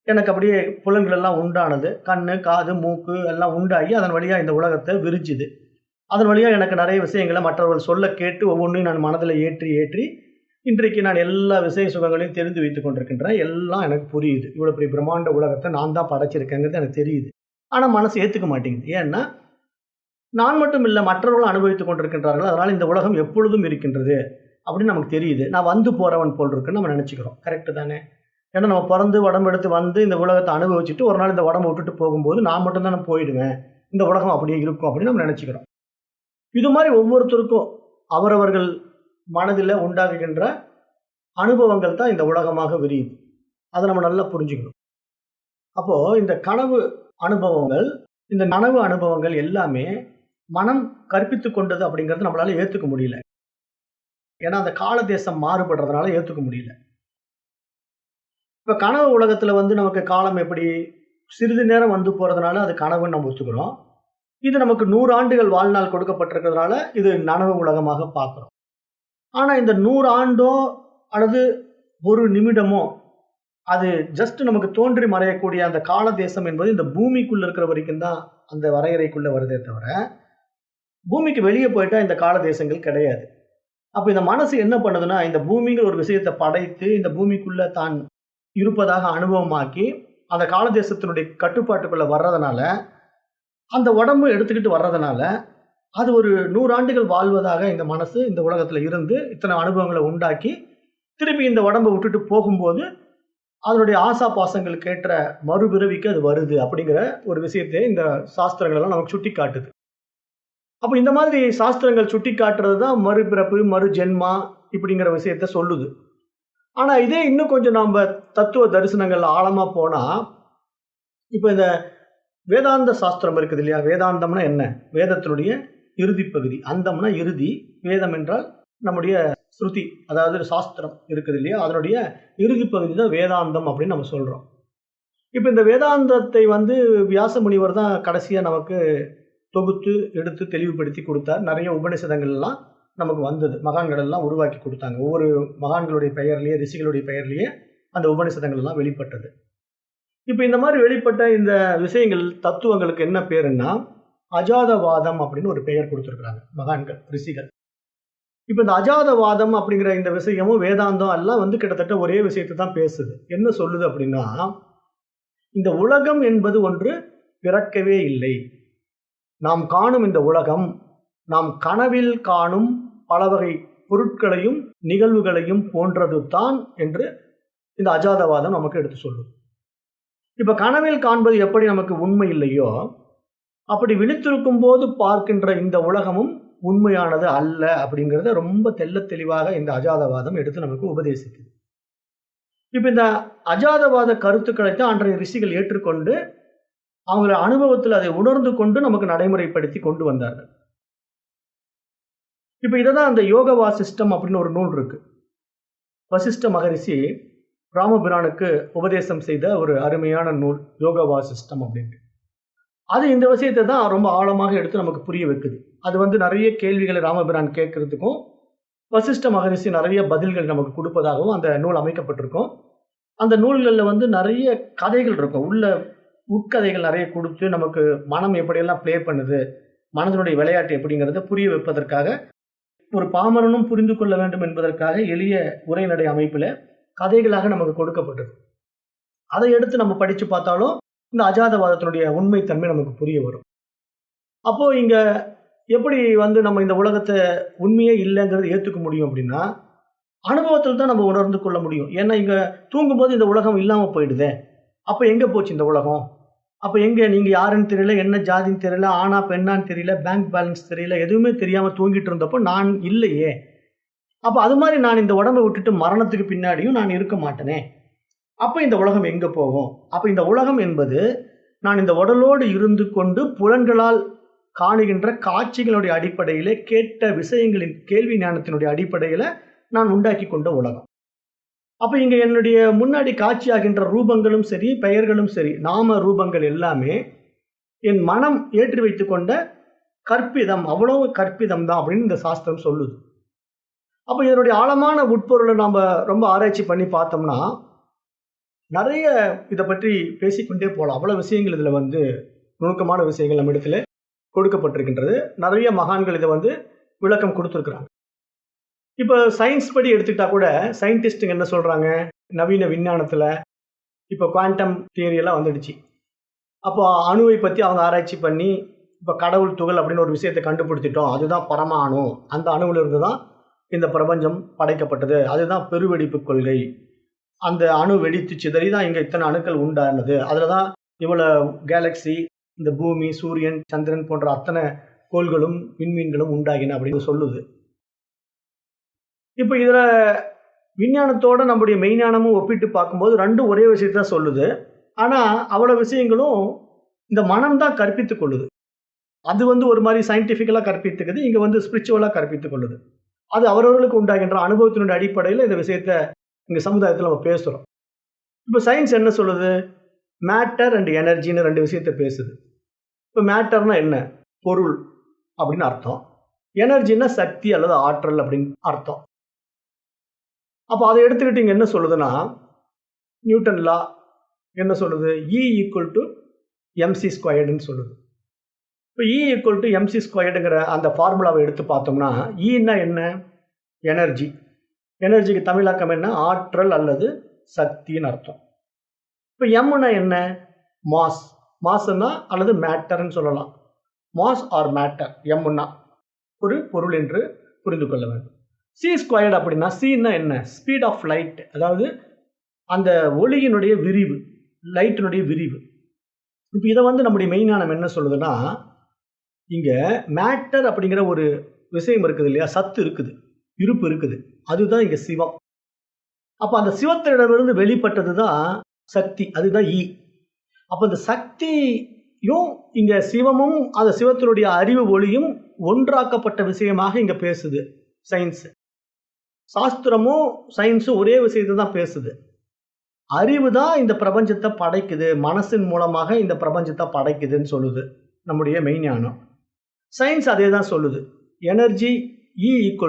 எனக்கு அப்படியே புலன்கள் எல்லாம் உண்டானது. கண்ணு, காது, மூக்கு எல்லாம் உண்டாகி, அதன் வழியா இந்த உலகத்த விரிஞ்சுது. அதன் வழியா எனக்கு நெறைய விஷயங்கள மற்றவர்கள் சொல்லக் கேட்டு, ஒவ்வொன்னையும் நான் மனதில ஏற்றி, ஏற்றி இன்றைக்கு நான் எல்லா விஷய சுகங்களையும் தெரிந்து வைத்துக் கொண்டிருக்கின்றேன். எல்லாம் எனக்கு புரியுது. இவ்வளவு பெரிய பிரம்மாண்ட உலகத்த நான் தான் படைச்சிருக்கேங்கிறது எனக்கு தெரியுது. ஆனா மனசு ஏத்துக்க மாட்டேங்குது. ஏன்னா, நான் மட்டும் இல்ல மற்றவர்களும் அனுபவித்துக் கொண்டிருக்கின்றார்கள். அதனால இந்த உலகம் எப்பொழுதும் இருக்கின்றது அப்படின்னு நமக்கு தெரியுது. நான் வந்து போறவன் போல் இருக்குன்னு நம்ம நெனச்சுக்கிறோம். கரெக்ட் தானே? ஏன்னா நம்ம பொறந்து உடம்பு எடுத்து வந்து இந்த உலகத்த அனுபவிச்சுட்டு ஒரு நாள் இந்த உடம்ப விட்டுட்டு போகும்போது நான் மட்டும் தானே போயிடுவேன். இந்த உலகம் அப்படியே இருக்கும் அப்படின்னு நம்ம நெனச்சுக்கிறோம். இது மாரி ஒவ்வொருத்தருக்கும் அவரவர்கள் மனதில உண்டாகுகின்ற அனுபவங்கள் தான் இந்த உலகமாக விரியுது. அத நம்ம நல்லா புரிஞ்சுக்கணும். அப்போ இந்த கனவு அனுபவங்கள், இந்த நனவு அனுபவங்கள் எல்லாமே மனம் கற்பித்துக் கொண்டது அப்படிங்கிறத நம்மளால ஏத்துக்க முடியல. ஏன்னா அந்த கால தேசம் மாறுபடுறதுனால ஏத்துக்க முடியல. இப்ப கனவு உலகத்துல வந்து நமக்கு காலம் எப்படி சிறிது நேரம் வந்து போறதுனால அது கனவுன்னு நம்ம ஒத்துக்கிறோம். இது நமக்கு 100 ஆண்டுகள் வாழ்நாள் கொடுக்கப்பட்டிருக்கிறதுனால இது நனவு உலகமாக பார்க்கிறோம். ஆனா இந்த 100 ஆண்டோ அல்லது 1 நிமிடமோ அது ஜஸ்ட் நமக்கு தோன்றி மறையக்கூடிய அந்த கால தேசம் என்பது இந்த பூமிக்குள்ள இருக்கிற வரைக்கும் தான் அந்த வரையறைக்குள்ள வருதே தவிர, பூமிக்கு வெளிய போயிட்டா இந்த கால தேசங்கள் கிடையாது. அப்ப இந்த மனசு என்ன பண்ணுதுன்னா, இந்த பூமிங்கிற ஒரு விஷயத்த படைத்து, இந்த பூமிக்குள்ள தான் இருப்பதாக அனுபவமாக்கி, அந்த கால தேசத்தினுடைய கட்டுப்பாட்டுக்குள்ள வர்றதுனால, அந்த உடம்பு எடுத்துக்கிட்டு வர்றதுனால, அது ஒரு 100 ஆண்டுகள் வாழ்வதாக இந்த மனசு இந்த உலகத்துல இருந்து, இத்தனை அனுபவங்கள உண்டாக்கி, திருப்பி இந்த உடம்ப விட்டுட்டு போகும்போது, அதனுடைய ஆசா பாசங்களுக்கு ஏற்ற மறுபிறவிக்கு அது வருது அப்படிங்கிற ஒரு விஷயத்தை இந்த சாஸ்திரங்கள் எல்லாம் நமக்கு சுட்டிக்காட்டுது. அப்ப இந்த மாதிரி சாஸ்திரங்கள் சுட்டிக்காட்டுறது தான் மறுபிறப்பு, மறு ஜென்மா இப்படிங்கிற விஷயத்த சொல்லுது. ஆனா இதே இன்னும் கொஞ்சம் நாம தத்துவ தரிசனங்கள்ல ஆழமா போனா, இப்ப இந்த வேதாந்த சாஸ்திரம் இருக்குது இல்லையா? வேதாந்தம்னா என்ன? வேதத்தினுடைய இறுதிப் பகுதி. அந்தம்னா இறுதி. வேதம் என்றால் நம்முடைய ஸ்ருதி. அதாவது சாஸ்திரம் இருக்குது இல்லையா? அதனுடைய இறுதிப் பகுதி தான் வேதாந்தம் அப்படின்னு நம்ம சொல்றோம். இப்ப இந்த வேதாந்தத்தை வந்து வியாச முனிவர் தான் கடைசியா நமக்கு தொகுத்து, எடுத்து தெளிவுபடுத்தி குடுத்தார். நெறைய உபநிஷதங்கள் எல்லாம் நமக்கு வந்தது. மகான்கள் எல்லாம் உருவாக்கி குடுத்தாங்க. ஒவ்வொரு மகான்களுடைய பெயர்லயே, ரிஷிகளுடைய பெயர்லயே அந்த உபநிஷதங்கள் எல்லாம் வெளிப்பட்டது. இப்ப இந்த மாரி வெளிப்பட்ட இந்த விஷயங்கள், தத்துவங்களுக்கு என்ன பேருன்னா, அஜாதவாதம் அப்படின்னு ஒரு பெயர் குடுத்திருக்கிறாங்க மகான்கள், ரிஷிகள். இப்ப இந்த அஜாதவாதம் அப்படிங்கிற இந்த விஷயமும், வேதாந்தம் எல்லாம் வந்து கிட்டத்தட்ட ஒரே விஷயத்த தான் பேசுது. என்ன சொல்லுது அப்படின்னா, இந்த உலகம் என்பது ஒன்று பிறக்கவே இல்லை. நாம் காணும் இந்த உலகம், நாம் கனவில் காணும் பல வகை பொருட்களையும், நிகழ்வுகளையும் போன்றது தான் என்று இந்த அஜாதவாதம் நமக்கு எடுத்து சொல்லுது. இப்ப கனவில் காண்பது எப்படி நமக்கு உண்மை இல்லையோ, அப்படி விழித்திருக்கும்போது பார்க்கின்ற இந்த உலகமும் உண்மையானது அல்ல அப்படிங்கிறத ரொம்ப தெள்ளத் தெளிவாக இந்த அஜாதவாதம் எடுத்து நமக்கு உபதேசிக்குது. இப்ப இந்த அஜாதவாத கருத்துக்களை தான் அன்றைய ரிஷிகள் ஏற்றுக்கொண்டு, அவங்க அனுபவத்துல அதை உணர்ந்து கொண்டு நமக்கு நடைமுறைப்படுத்தி கொண்டு வந்தார்கள். இப்ப இததான் அந்த யோக வாசிஷ்டம் அப்படின்னு ஒரு நூல் இருக்கு. வசிஷ்ட மகரிஷி ராமபிரானுக்கு உபதேசம் செய்த ஒரு அருமையான நூல் யோக வாசிஷ்டம் அப்படின்ட்டு. அது இந்த விஷயத்தை தான் ரொம்ப ஆழமாக எடுத்து நமக்கு புரிய வைக்குது. அது வந்து நெறைய கேள்விகளை ராமபிரான் கேட்கிறதுக்கும், வசிஷ்ட மகரிஷி நெறைய பதில்கள் நமக்கு குடுப்பதாகவும் அந்த நூல் அமைக்கப்பட்டிருக்கும். அந்த நூல்கள்ல வந்து நெறைய கதைகள் இருக்கும். உள்ள உட்கதைகள் நெறைய குடுத்து, நமக்கு மனம் எப்படியெல்லாம் ப்ளே பண்ணுது, மனதினுடைய விளையாட்டு எப்படிங்கிறத புரிய வைப்பதற்காக, ஒரு பாமரனும் புரிந்து கொள்ள வேண்டும் என்பதற்காக எளிய உரைநடை அமைப்பில கதைகளாக நமக்கு கொடுக்கப்பட்டது. அதை எடுத்து நம்ம படிச்சு பார்த்தாலும், இந்த அஜாதவாதத்தினுடைய உண்மை தன்மை நமக்கு புரிய வரும். அப்போ இங்க எப்படி வந்து நம்ம இந்த உலகத்த உண்மையே இல்லங்கிறத ஏத்துக்க முடியும் அப்படின்னா, அனுபவத்தில தான் நம்ம உணர்ந்து கொள்ள முடியும். ஏன்னா இங்க தூங்கும்போது இந்த உலகம் இல்லாம போயிடுதே. அப்ப எங்க போச்சு இந்த உலகம்? அப்ப எங்க நீங்க யாருன்னு தெரியல, என்ன ஜாதின்னு தெரியல, ஆணா பெண்ணான்னு தெரியல, பேங்க் பேலன்ஸ் தெரியல, எதுவுமே தெரியாம தூங்கிட்டு இருந்தப்போ நான் இல்லையே. அப்ப அது மாரி நான் இந்த உடம்ப விட்டுட்டு மரணத்துக்கு பின்னாடியும் நான் இருக்க மாட்டேனே. அப்ப இந்த உலகம் எங்க போகும்? அப்ப இந்த உலகம் என்பது நான் இந்த உடலோடு இருந்து கொண்டு புலன்களால் காணுகின்ற காட்சிகளுடைய அடிப்படையிலே கேட்ட விஷயங்களின் கேள்வி ஞானத்தினுடைய அடிப்படையில் நான் உண்டாக்கி கொண்ட உலகம். அப்போ இங்கே என்னுடைய முன்னாடி காட்சியாகின்ற ரூபங்களும் சரி, பெயர்களும் சரி, நாம ரூபங்கள் எல்லாமே என் மனம் ஏற்றி வைத்து கொண்ட கற்பிதம், அவ்வளவு கற்பிதம் தான் அப்படின்னு இந்த சாஸ்திரம் சொல்லுது. அப்போ இதனுடைய ஆழமான உட்பொருளை நாம் ரொம்ப ஆராய்ச்சி பண்ணி பார்த்தோம்னா நிறைய இதை பற்றி பேசிக்கொண்டே போகலாம். அவ்வளோ விஷயங்கள் இதில் நுணுக்கமான விஷயங்கள் நம்ம இடத்துல கொடுக்கப்பட்டிருக்கின்றது. நிறைய மகான்கள் இதை விளக்கம் கொடுத்துருக்குறாங்க. இப்போ சயின்ஸ் படி எடுத்துக்கிட்டா கூட சயின்டிஸ்ட்டுங்க என்ன சொல்கிறாங்க, நவீன விஞ்ஞானத்தில் இப்போ குவாண்டம் தியரியெல்லாம் வந்துடுச்சு. அப்போ அணுவை பற்றி அவங்க ஆராய்ச்சி பண்ணி இப்போ கடவுள் துகள் அப்படின்னு ஒரு விஷயத்தை கண்டுபிடிச்சிட்டோம், அதுதான் பரம அணு, அந்த அணுவிலிருந்து தான் இந்த பிரபஞ்சம் படைக்கப்பட்டது, அதுதான் பெருவெடிப்பு கொள்கை, அந்த அணு வெடித்து சிதறி தான் இங்கே இத்தனை அணுக்கள் உண்டானது, அதில் தான் இவ்வளோ கேலக்ஸி, இந்த பூமி, சூரியன், சந்திரன் போன்ற அத்தனை கோள்களும் விண்மீன்களும் உண்டாகின அப்படின்னு சொல்லுது. இப்போ இதில் விஞ்ஞானத்தோட நம்முடைய மெய்ஞானமும் ஒப்பிட்டு பார்க்கும்போது ரெண்டும் ஒரே விஷயத்தான் சொல்லுது. ஆனால் அவ்வளோ விஷயங்களும் இந்த மனம் தான் கற்பித்து கொள்ளுது. அது ஒரு மாதிரி சயின்டிஃபிக்கலாக கற்பித்துக்குது, இங்கே ஸ்பிரிச்சுவலாக கற்பித்து கொள்ளுது. அது அவரவர்களுக்கு உண்டாகின்ற அனுபவத்தினுடைய அடிப்படையில் இந்த விஷயத்தை இங்கே சமுதாயத்தில் நம்ம பேசுகிறோம். இப்போ சயின்ஸ் என்ன சொல்லுது, மேட்டர் அண்ட் எனர்ஜின்னு ரெண்டு விஷயத்தை பேசுது. இப்போ மேட்டர்னா என்ன, பொருள் அப்படின்னு அர்த்தம். எனர்ஜின்னா சக்தி அல்லது ஆற்றல் அப்படின்னு அர்த்தம். அப்போ அதை எடுத்துக்கிட்டு இங்கே என்ன சொல்லுதுன்னா, நியூட்டன் லா என்ன சொல்லுது, E = mc² சொல்லுது. இப்போ E = mc² அந்த ஃபார்முலாவை எடுத்து பார்த்தோம்னா, ஈன்னா என்ன, எனர்ஜி. எனர்ஜிக்கு தமிழாக்கம் என்ன, ஆற்றல் அல்லது சக்தின்னு அர்த்தம். இப்போ எம்னா என்ன, மாஸ். மாஸ்னா அல்லது மேட்டர்ன்னு சொல்லலாம். மாஸ் ஆர் மேட்டர், எம்னா ஒரு பொருள் என்று புரிந்து கொள்ள வேண்டும். c² அப்படின்னா, சின்னா என்ன, ஸ்பீட் ஆஃப் லைட், அதாவது அந்த ஒளியினுடைய விரிவு, லைட்டினுடைய விரிவு. இப்போ இதை நம்முடைய மெய்ஞானம் என்ன சொல்லுதுன்னா, இங்கே மேட்டர் அப்படிங்கிற ஒரு விஷயம் இருக்குது இல்லையா, சத்து இருக்குது, இருப்பு இருக்குது, அதுதான் இங்கே சிவம். அப்போ அந்த சிவத்திடமிருந்து வெளிப்பட்டது தான் சக்தி, அதுதான் ஈ. அப்போ இந்த சக்தியும் இங்கே சிவமும் அந்த சிவத்தினுடைய அறிவு ஒளியும் ஒன்றாக்கப்பட்ட விஷயமாக இங்கே பேசுது சயின்ஸ். சாஸ்திரமும் சயின்ஸும் ஒரே விஷயத்தை தான் பேசுது. அறிவு தான் இந்த பிரபஞ்சத்தை படைக்குது, மனசின் மூலமாக இந்த பிரபஞ்சத்தை படைக்குதுன்னு சொல்லுது நம்முடைய மெய்ஞானம். சயின்ஸ் அதே தான் சொல்லுது, எனர்ஜி E =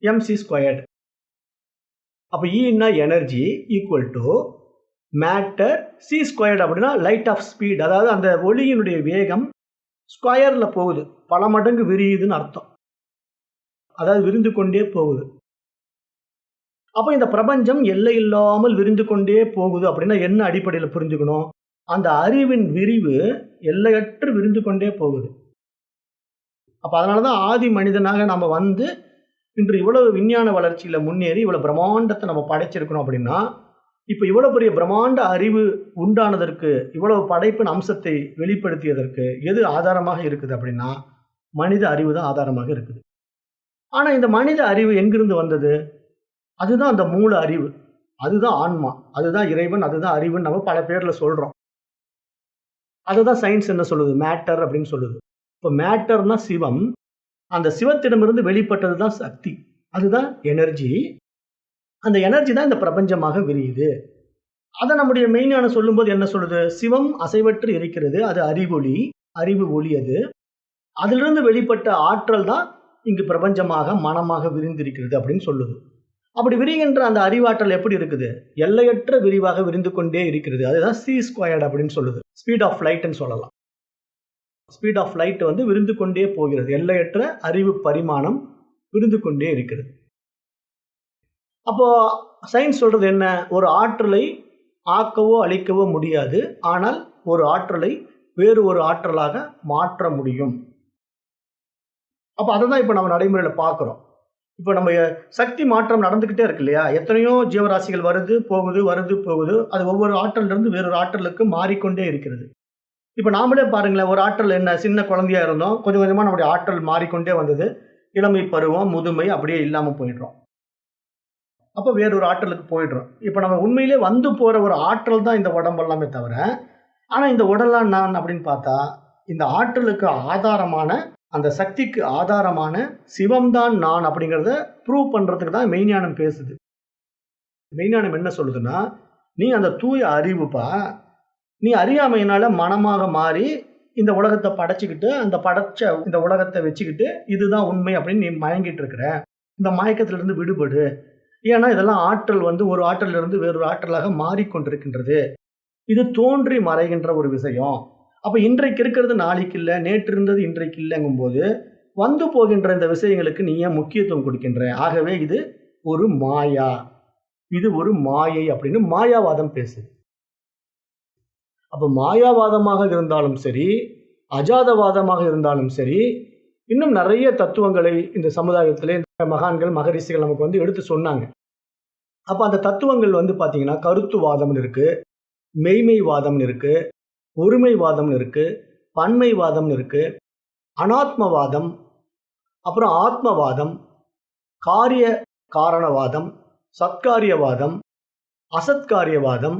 mc². அப்போ ஈன்னா energy equal to matter, c² அப்படின்னா லைட் ஆஃப் ஸ்பீட், அதாவது அந்த ஒளியினுடைய வேகம் ஸ்கொயரில் போகுது, பல மடங்கு விரியுதுன்னு அர்த்தம், அதாவது விரிந்து கொண்டே போகுது. அப்போ இந்த பிரபஞ்சம் எல்லை இல்லாமல் விரிந்து கொண்டே போகுது அப்படின்னா என்ன அடிப்படையில் புரிஞ்சுக்கணும், அந்த அறிவின் விரிவு எல்லையற்று விரிந்து கொண்டே போகுது. அப்போ அதனால தான் ஆதி மனிதனாக நம்ம இன்று இவ்வளவு விஞ்ஞான வளர்ச்சியில் முன்னேறி இவ்வளோ பிரம்மாண்டத்தை நம்ம படைச்சிருக்கணும் அப்படின்னா, இப்போ இவ்வளோ பெரிய பிரம்மாண்ட அறிவு உண்டானதற்கு, இவ்வளவு படைப்பின் அம்சத்தை வெளிப்படுத்தியதற்கு எது ஆதாரமாக இருக்குது அப்படின்னா, மனித அறிவு தான் ஆதாரமாக இருக்குது. ஆனால் இந்த மனித அறிவு எங்கிருந்து வந்தது, அதுதான் அந்த மூல அறிவு, அதுதான் ஆன்மா, அதுதான் இறைவன், அதுதான் அறிவுன்னு நம்ம பல பேரில் சொல்கிறோம். அதுதான் சயின்ஸ் என்ன சொல்லுது, மேட்டர் அப்படின்னு சொல்லுது. இப்போ மேட்டர்னா சிவம், அந்த சிவத்திடமிருந்து வெளிப்பட்டது தான் சக்தி, அதுதான் எனர்ஜி. அந்த எனர்ஜி தான் இந்த பிரபஞ்சமாக விரியுது. அதை நம்முடைய மெய்ஞானம் சொல்லும்போது என்ன சொல்லுது, சிவம் அசைவற்று இருக்கிறது, அது அறிவொளி, அறிவு ஒளி, அது அதிலிருந்து வெளிப்பட்ட ஆற்றல் தான் இங்கு பிரபஞ்சமாக மனமாக விரிந்திருக்கிறது அப்படின்னு சொல்லுது. அப்படி விரிகின்ற அந்த அறிவாற்றல் எப்படி இருக்குது, எல்லையற்ற விரிவாக விரிந்து கொண்டே இருக்கிறது, அதுதான் c² அப்படின்னு சொல்லுது. ஸ்பீட் ஆஃப் லைட்னு சொல்லலாம். ஸ்பீட் ஆஃப் லைட் விரிந்து கொண்டே போகிறது, எல்லையற்ற அறிவு பரிமாணம் விரிந்து கொண்டே இருக்கிறது. அப்போ சயின்ஸ் சொல்றது என்ன, ஒரு ஆற்றலை ஆக்கவோ அழிக்கவோ முடியாது, ஆனால் ஒரு ஆற்றலை வேறு ஒரு ஆற்றலாக மாற்ற முடியும். அப்போ அதை தான் இப்போ நம்ம நடைமுறையில் பார்க்குறோம். இப்போ நம்ம சக்தி மாற்றம் நடந்துக்கிட்டே இருக்கு இல்லையா, எத்தனையோ ஜீவராசிகள் வருது போகுது, வருது போகுது, அது ஒவ்வொரு ஆற்றலிருந்து வேறொரு ஆற்றலுக்கு மாறிக்கொண்டே இருக்கிறது. இப்போ நாமளே பாருங்களேன், ஒரு ஆற்றல் என்ன, சின்ன குழந்தையா இருந்தோம், கொஞ்சம் கொஞ்சமாக நம்முடைய ஆற்றல் மாறிக்கொண்டே வந்தது, இளமை பருவம், முதுமை, அப்படியே இல்லாமல் போயிடுறோம். அப்போ வேறொரு ஆற்றலுக்கு போயிடுறோம். இப்போ நம்ம உண்மையிலே போகிற ஒரு ஆற்றல் தான் இந்த உடம்பு எல்லாமே தவிர, ஆனா இந்த உடலா நான் அப்படின்னு பார்த்தா, இந்த ஆற்றலுக்கு ஆதாரமான, அந்த சக்திக்கு ஆதாரமான சிவம் தான் நான் அப்படிங்கிறத ப்ரூவ் பண்றதுக்கு தான் மெய்ஞானம் பேசுது. மெய்ஞானம் என்ன சொல்லுதுன்னா, நீ அந்த தூய அறிவுப்பா. நீ அறியாமையினால மனமாக மாறி இந்த உலகத்த படைச்சுக்கிட்டு, அந்த படைச்ச இந்த உலகத்த வச்சுக்கிட்டு, இதுதான் உண்மை அப்படின்னு நீ மயங்கிட்டு இருக்கிற. இந்த மயக்கத்திலிருந்து விடுபடு. ஏன்னா இதெல்லாம் ஆற்றல் வந்து ஒரு ஆற்றலிலிருந்து வேறொரு ஆற்றலாக மாறிக்கொண்டிருக்கின்றது. இது தோன்றி மறைகின்ற ஒரு விஷயம். அப்ப இன்றைக்கு இருக்கிறது நாளைக்கு இல்ல, நேற்று இருந்தது இன்றைக்கு இல்லங்கும்போது, வந்து போகின்ற இந்த விஷயங்களுக்கு நீ ஏன் முக்கியத்துவம் கொடுக்கின்ற? ஆகவே இது ஒரு மாயா. இது ஒரு மாயை அப்படின்னு மாயாவாதம் பேசுது. அப்ப மாயாவாதமாக இருந்தாலும் சரி, அஜாதவாதமாக இருந்தாலும் சரி, இன்னும் நெறைய தத்துவங்களை இந்த சமுதாயத்திலே இந்த மகான்கள், மகரிஷிகள் நமக்கு வந்து எடுத்து சொன்னாங்க. அப்ப அந்த தத்துவங்கள் வந்து பார்த்தீங்கன்னா, கருத்துவாதம்னு இருக்கு, மெய்மைவாதம்னு இருக்கு, ஒருமைவாதம்னு இருக்கு, பன்மைவாதம்னு இருக்கு, அனாத்மவாதம், அப்புறம் ஆத்மவாதம், காரிய காரணவாதம், சத்காரியவாதம், அசத்காரியவாதம்,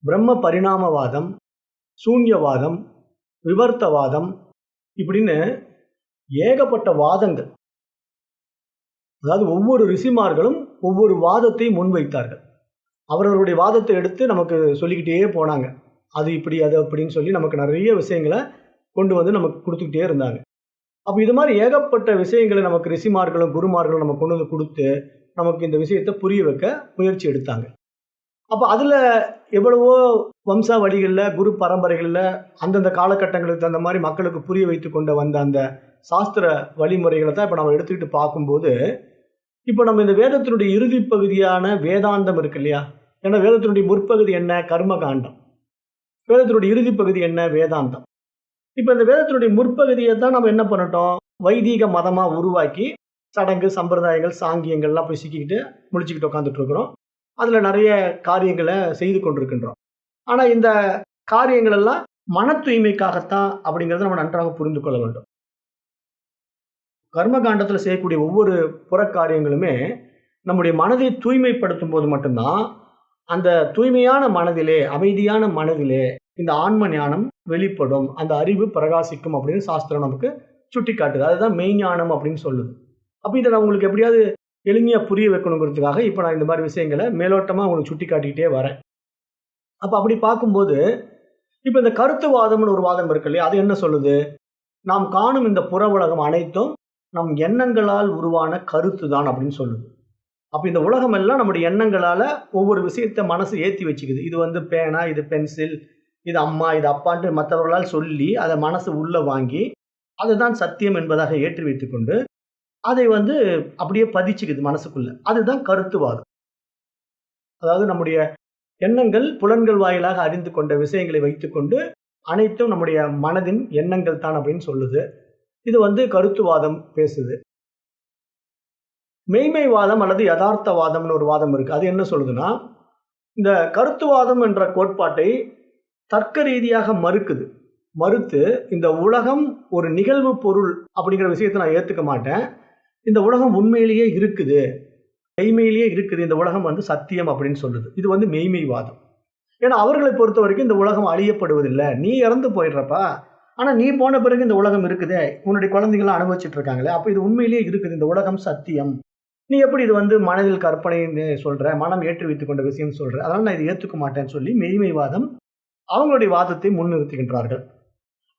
பிரம்ம பரிணாமவாதம், சூன்யவாதம், விவர்த்தவாதம் இப்படின்னு ஏகப்பட்ட வாதங்கள். அதாவது ஒவ்வொரு ரிஷிமார்களும் ஒவ்வொரு வாதத்தை முன்வைத்தார்கள். அவரவருடைய வாதத்தை எடுத்து நமக்கு சொல்லிக்கிட்டே போனாங்க. அது இப்படி, அது அப்படின்னு சொல்லி நமக்கு நிறைய விஷயங்கள கொண்டு வந்து நமக்கு குடுத்துக்கிட்டே இருந்தாங்க. அப்ப இது மாரி ஏகப்பட்ட விஷயங்கள நமக்கு ரிஷிமார்களும், குருமார்களும் நமக்கு கொண்டு வந்து குடுத்து, நமக்கு இந்த விஷயத்த புரிய வைக்க முயற்சி எடுத்தாங்க. அப்ப அதுல எவ்வளவோ வம்சாவழிகள்ல, குரு பரம்பரைகள்ல அந்தந்த காலகட்டங்களுக்கு தகுந்த மாரி மக்களுக்கு புரிய வைத்துக் கொண்டு வந்த அந்த சாஸ்திர வழிமுறைகள தான் இப்ப நம்ம எடுத்துக்கிட்டு பார்க்கும்போது, இப்ப நம்ம இந்த வேதத்தினுடைய இறுதி பகுதியான வேதாந்தம் இருக்கு இல்லையா? ஏன்னா வேதத்தினுடைய முற்பகுதி என்ன? கர்மகாண்டம். வேதத்தினுடைய இறுதி பகுதி என்ன? வேதாந்தம். இப்ப இந்த வேதத்தினுடைய முற்பகுதிய தான் நம்ம என்ன பண்ணிட்டோம்? வைதீக மதமா உருவாக்கி, சடங்கு, சம்பிரதாயங்கள், சாங்கியங்கள்லாம் போய் சிக்கிக்கிட்டு, முழிச்சுக்கிட்டு உட்கார்ந்துட்டு இருக்கிறோம். அதுல நெறைய காரியங்கள செய்து கொண்டிருக்கின்றோம். ஆனா இந்த காரியங்கள் எல்லாம் மன தூய்மைக்காகத்தான் அப்படிங்கிறத நம்ம நன்றாக புரிந்து கொள்ள வேண்டும். கர்மகாண்டத்துல செய்யக்கூடிய ஒவ்வொரு புறக்காரியங்களுமே, நம்முடைய மனதை தூய்மைப்படுத்தும்போது மட்டும்தான், அந்த தூய்மையான மனதிலே, அமைதியான மனதிலே இந்த ஆன்ம ஞானம் வெளிப்படும். அந்த அறிவு பிரகாசிக்கும் அப்படின்னு சாஸ்திரம் நமக்கு சுட்டிக்காட்டுது. அதுதான் மெய்ஞானம் அப்படின்னு சொல்லுது. அப்ப இத நான் உங்களுக்கு எப்படியாவது எளிமையா புரிய வைக்கணுங்கிறதுக்காக, இப்ப நான் இந்த மாரி விஷயங்கள மேலோட்டமா உங்களுக்கு சுட்டிக்காட்டிக்கிட்டே வரேன். அப்ப அப்படி பார்க்கும்போது, இப்ப இந்த கருத்துவாதம்னு ஒரு வாதம் இருக்கு இல்லையா? அது என்ன சொல்லுது? நாம் காணும் இந்த புற உலகம் அனைத்தும் நம் எண்ணங்களால் உருவான கருத்து தான் அப்படின்னு சொல்லுது. அப்ப இந்த உலகம் எல்லாம் நம்முடைய எண்ணங்களால ஒவ்வொரு விஷயத்த மனசு ஏத்தி வச்சுக்குது. இது வந்து பேனா, இது பென்சில், இது அம்மா, இது அப்பான்ட்டு மத்தவர்களால் சொல்லி, அத மனசு உள்ள வாங்கி, அதுதான் சத்தியம் என்பதாக ஏற்றி வைத்துக்கொண்டு, அதை வந்து அப்படியே பதிச்சுக்குது மனசுக்குள்ள. அதுதான் கருத்துவாதம். அதாவது நம்முடைய எண்ணங்கள், புலன்கள் வாயிலாக அறிந்து கொண்ட விஷயங்களை வைத்துக்கொண்டு, அனைத்தும் நம்முடைய மனதின் எண்ணங்கள் தான் அப்படின்னு சொல்லுது. இது வந்து கருத்துவாதம் பேசுது. மெய்மைவாதம் அல்லது யதார்த்தவாதம்னு ஒரு வாதம் இருக்கு. அது என்ன சொல்லுதுன்னா, இந்த கருத்துவாதம் என்ற கோட்பாட்டை தர்க்க ரீதியாக மறுக்குது. மறுத்து இந்த உலகம் ஒரு நிகழ்வு பொருள் அப்படிங்கிற விஷயத்த நான் ஏத்துக்க மாட்டேன். இந்த உலகம் உண்மையிலேயே இருக்குது. மெய்மையிலேயே இருக்குது. இந்த உலகம் வந்து சத்தியம் அப்படின்னு சொல்லுது. இது வந்து மெய்மைவாதம். ஏன்னா அவர்களை பொறுத்தவரைக்கும் இந்த உலகம் அழியப்படுவதில்ல. நீ இறந்து போயிடுறப்பா. ஆனா நீ போன பிறகு இந்த உலகம் இருக்குதே. உன்னுடைய குழந்தைங்கலாம் அனுபவிச்சுட்டு இருக்காங்களே. அப்ப இது உண்மையிலேயே இருக்குது. இந்த உலகம் சத்தியம். நீ எப்படி இது வந்து மனதில் கற்பனைன்னு சொல்ற? மனம் ஏற்றி வைத்துக் கொண்ட விஷயம் சொல்ற? அதனால நான் இத ஏத்துக்க மாட்டேன்னு சொல்லி மெய்மைவாதம் அவங்களுடைய வாதத்தை முன்னிறுத்துகின்றார்கள்.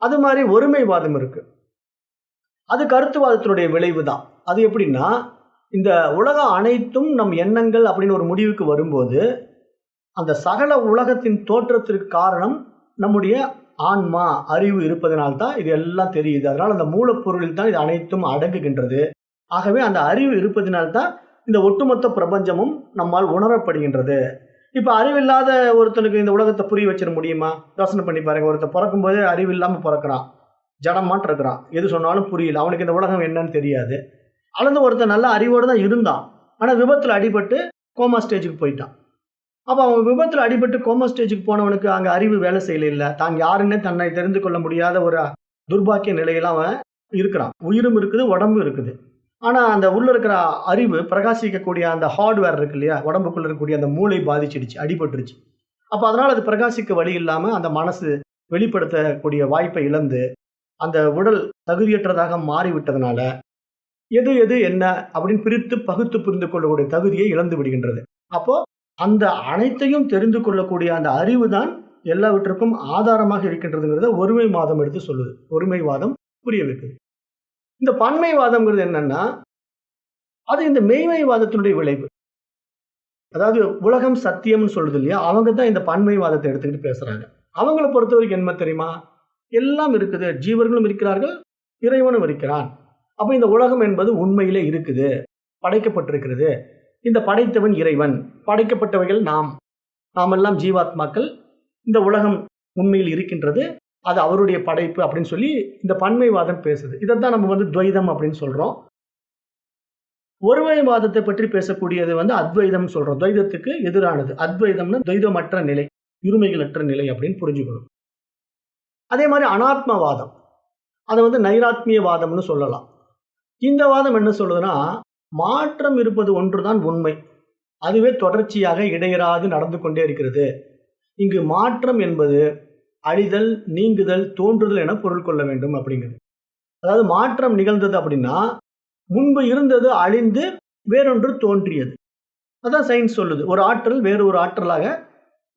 அது மாரி ஒருமைவாதம் இருக்கு. அது கருத்துவாதத்தினுடைய விளைவு தான். அது எப்படின்னா, இந்த உலகம் அனைத்தும் நம் எண்ணங்கள் அப்படின்னு ஒரு முடிவுக்கு வரும்போது, அந்த சகல உலகத்தின் தோற்றத்திற்கு காரணம் நம்முடைய ஆன்மா, அறிவு இருப்பதனால் தான் இது எல்லாம் தெரியுது. அதனால அந்த மூலப்பொருளில் தான் இது அனைத்தும் அடங்குகின்றது. ஆகவே அந்த அறிவு இருப்பதினால் தான் இந்த ஒட்டுமொத்த பிரபஞ்சமும் நம்மால் உணரப்படுகின்றது. இப்ப அறிவில்லாத ஒருத்தனுக்கு இந்த உலகத்த புரிய வச்சிட முடியுமா? யோசனை பண்ணி பாருங்க. ஒருத்தன் பொறக்கும்போதே அறிவு இல்லாம பொறக்குறான். ஜடமாட்டம் இருக்கிறான். எது சொன்னாலும் புரியல. அவனுக்கு இந்த உலகம் என்னன்னு தெரியாது. அல்லது ஒருத்தன் நல்ல அறிவோட தான் இருந்தான். ஆனா விபத்துல அடிபட்டு கோமா ஸ்டேஜுக்கு போயிட்டான். அப்ப அவன் விபத்துல அடிபட்டு கோமா ஸ்டேஜுக்கு போனவனுக்கு அங்க அறிவு வேலை செய்யல. தான் யாருன்னே தன்னை தெரிந்து கொள்ள முடியாத ஒரு துர்பாக்கிய நிலையில அவன் இருக்கிறான். உயிரும் இருக்குது, உடம்பும் இருக்குது. ஆனா அந்த உள்ள இருக்கிற அறிவு பிரகாசிக்கக்கூடிய அந்த ஹார்ட்வேர் இருக்கு இல்லையா? உடம்புக்குள்ள இருக்கக்கூடிய அந்த மூளை பாதிச்சிடுச்சு, அடிபட்டுருச்சு. அப்ப அதனால அது பிரகாசிக்க வழி இல்லாம அந்த மனசு வெளிப்படுத்தக்கூடிய வாய்ப்பை இழந்து அந்த உடல் தகுதியற்றதாக மாறிவிட்டதனால எது எது என்ன அப்படின்னு பிரித்து பகுத்து புரிந்து கொள்ளக்கூடிய தகுதியை இழந்து விடுகின்றது. அப்போ அந்த அனைத்தையும் தெரிந்து கொள்ளக்கூடிய அந்த அறிவு தான் எல்லாவற்றுக்கும் ஆதாரமாக இருக்கின்றதுங்கிறத ஒருமைவாதம் எடுத்து சொல்லுது. ஒருமைவாதம் புரிய வைக்குது. இந்த பன்மைவாதம்ங்கிறது என்னன்னா, அது இந்த மெய்மைவாதத்தினுடைய விளைவு. அதாவது உலகம் சத்தியம்னு சொல்லுது இல்லையா? அவங்க தான் இந்த பன்மைவாதத்தை எடுத்துக்கிட்டு பேசுறாங்க. அவங்கள பொறுத்தவரைக்கும் என்ன தெரியுமா? எல்லாம் இருக்குது. ஜீவர்களும் இருக்கிறார்கள், இறைவனும் இருக்கிறான். அப்ப இந்த உலகம் என்பது உண்மையிலே இருக்குது, படைக்கப்பட்டிருக்கிறது. இந்த படைத்தவன் இறைவன், படைக்கப்பட்டவைகள் நாம். நாமெல்லாம் ஜீவாத்மாக்கள். இந்த உலகம் உண்மையில் இருக்கின்றது, அது அவருடைய படைப்பு அப்படின்னு சொல்லி இந்த பன்மைவாதம் பேசுது. இதைத்தான் நம்ம துவைதம் அப்படின்னு சொல்றோம். ஒருமைவாதத்தை பற்றி பேசக்கூடியது அத்வைதம் சொல்றோம். துவைதத்துக்கு எதிரானது. அத்வைதம்னா துவைதமற்ற நிலை, இருமைகளற்ற நிலை அப்படின்னு புரிஞ்சுக்கணும். அதே மாதிரி அனாத்மவாதம், அதை நைராத்மியவாதம்னு சொல்லலாம். இந்த வாதம் என்ன சொல்லுதுன்னா, மாற்றம் இருப்பது ஒன்றுதான் உண்மை, அதுவே தொடர்ச்சியாக இடையறாது நடந்து கொண்டே இருக்கிறது. இங்கு மாற்றம் என்பது அழிதல், நீங்குதல், தோன்றுதல் என பொருள் கொள்ள வேண்டும் அப்படிங்கிறது. அதாவது மாற்றம் நிகழ்ந்தது அப்படின்னா முன்பு இருந்தது அழிந்து வேறொன்று தோன்றியது. அதான் சயின்ஸ் சொல்லுது. ஒரு ஆற்றல் வேறு ஒரு ஆற்றலாக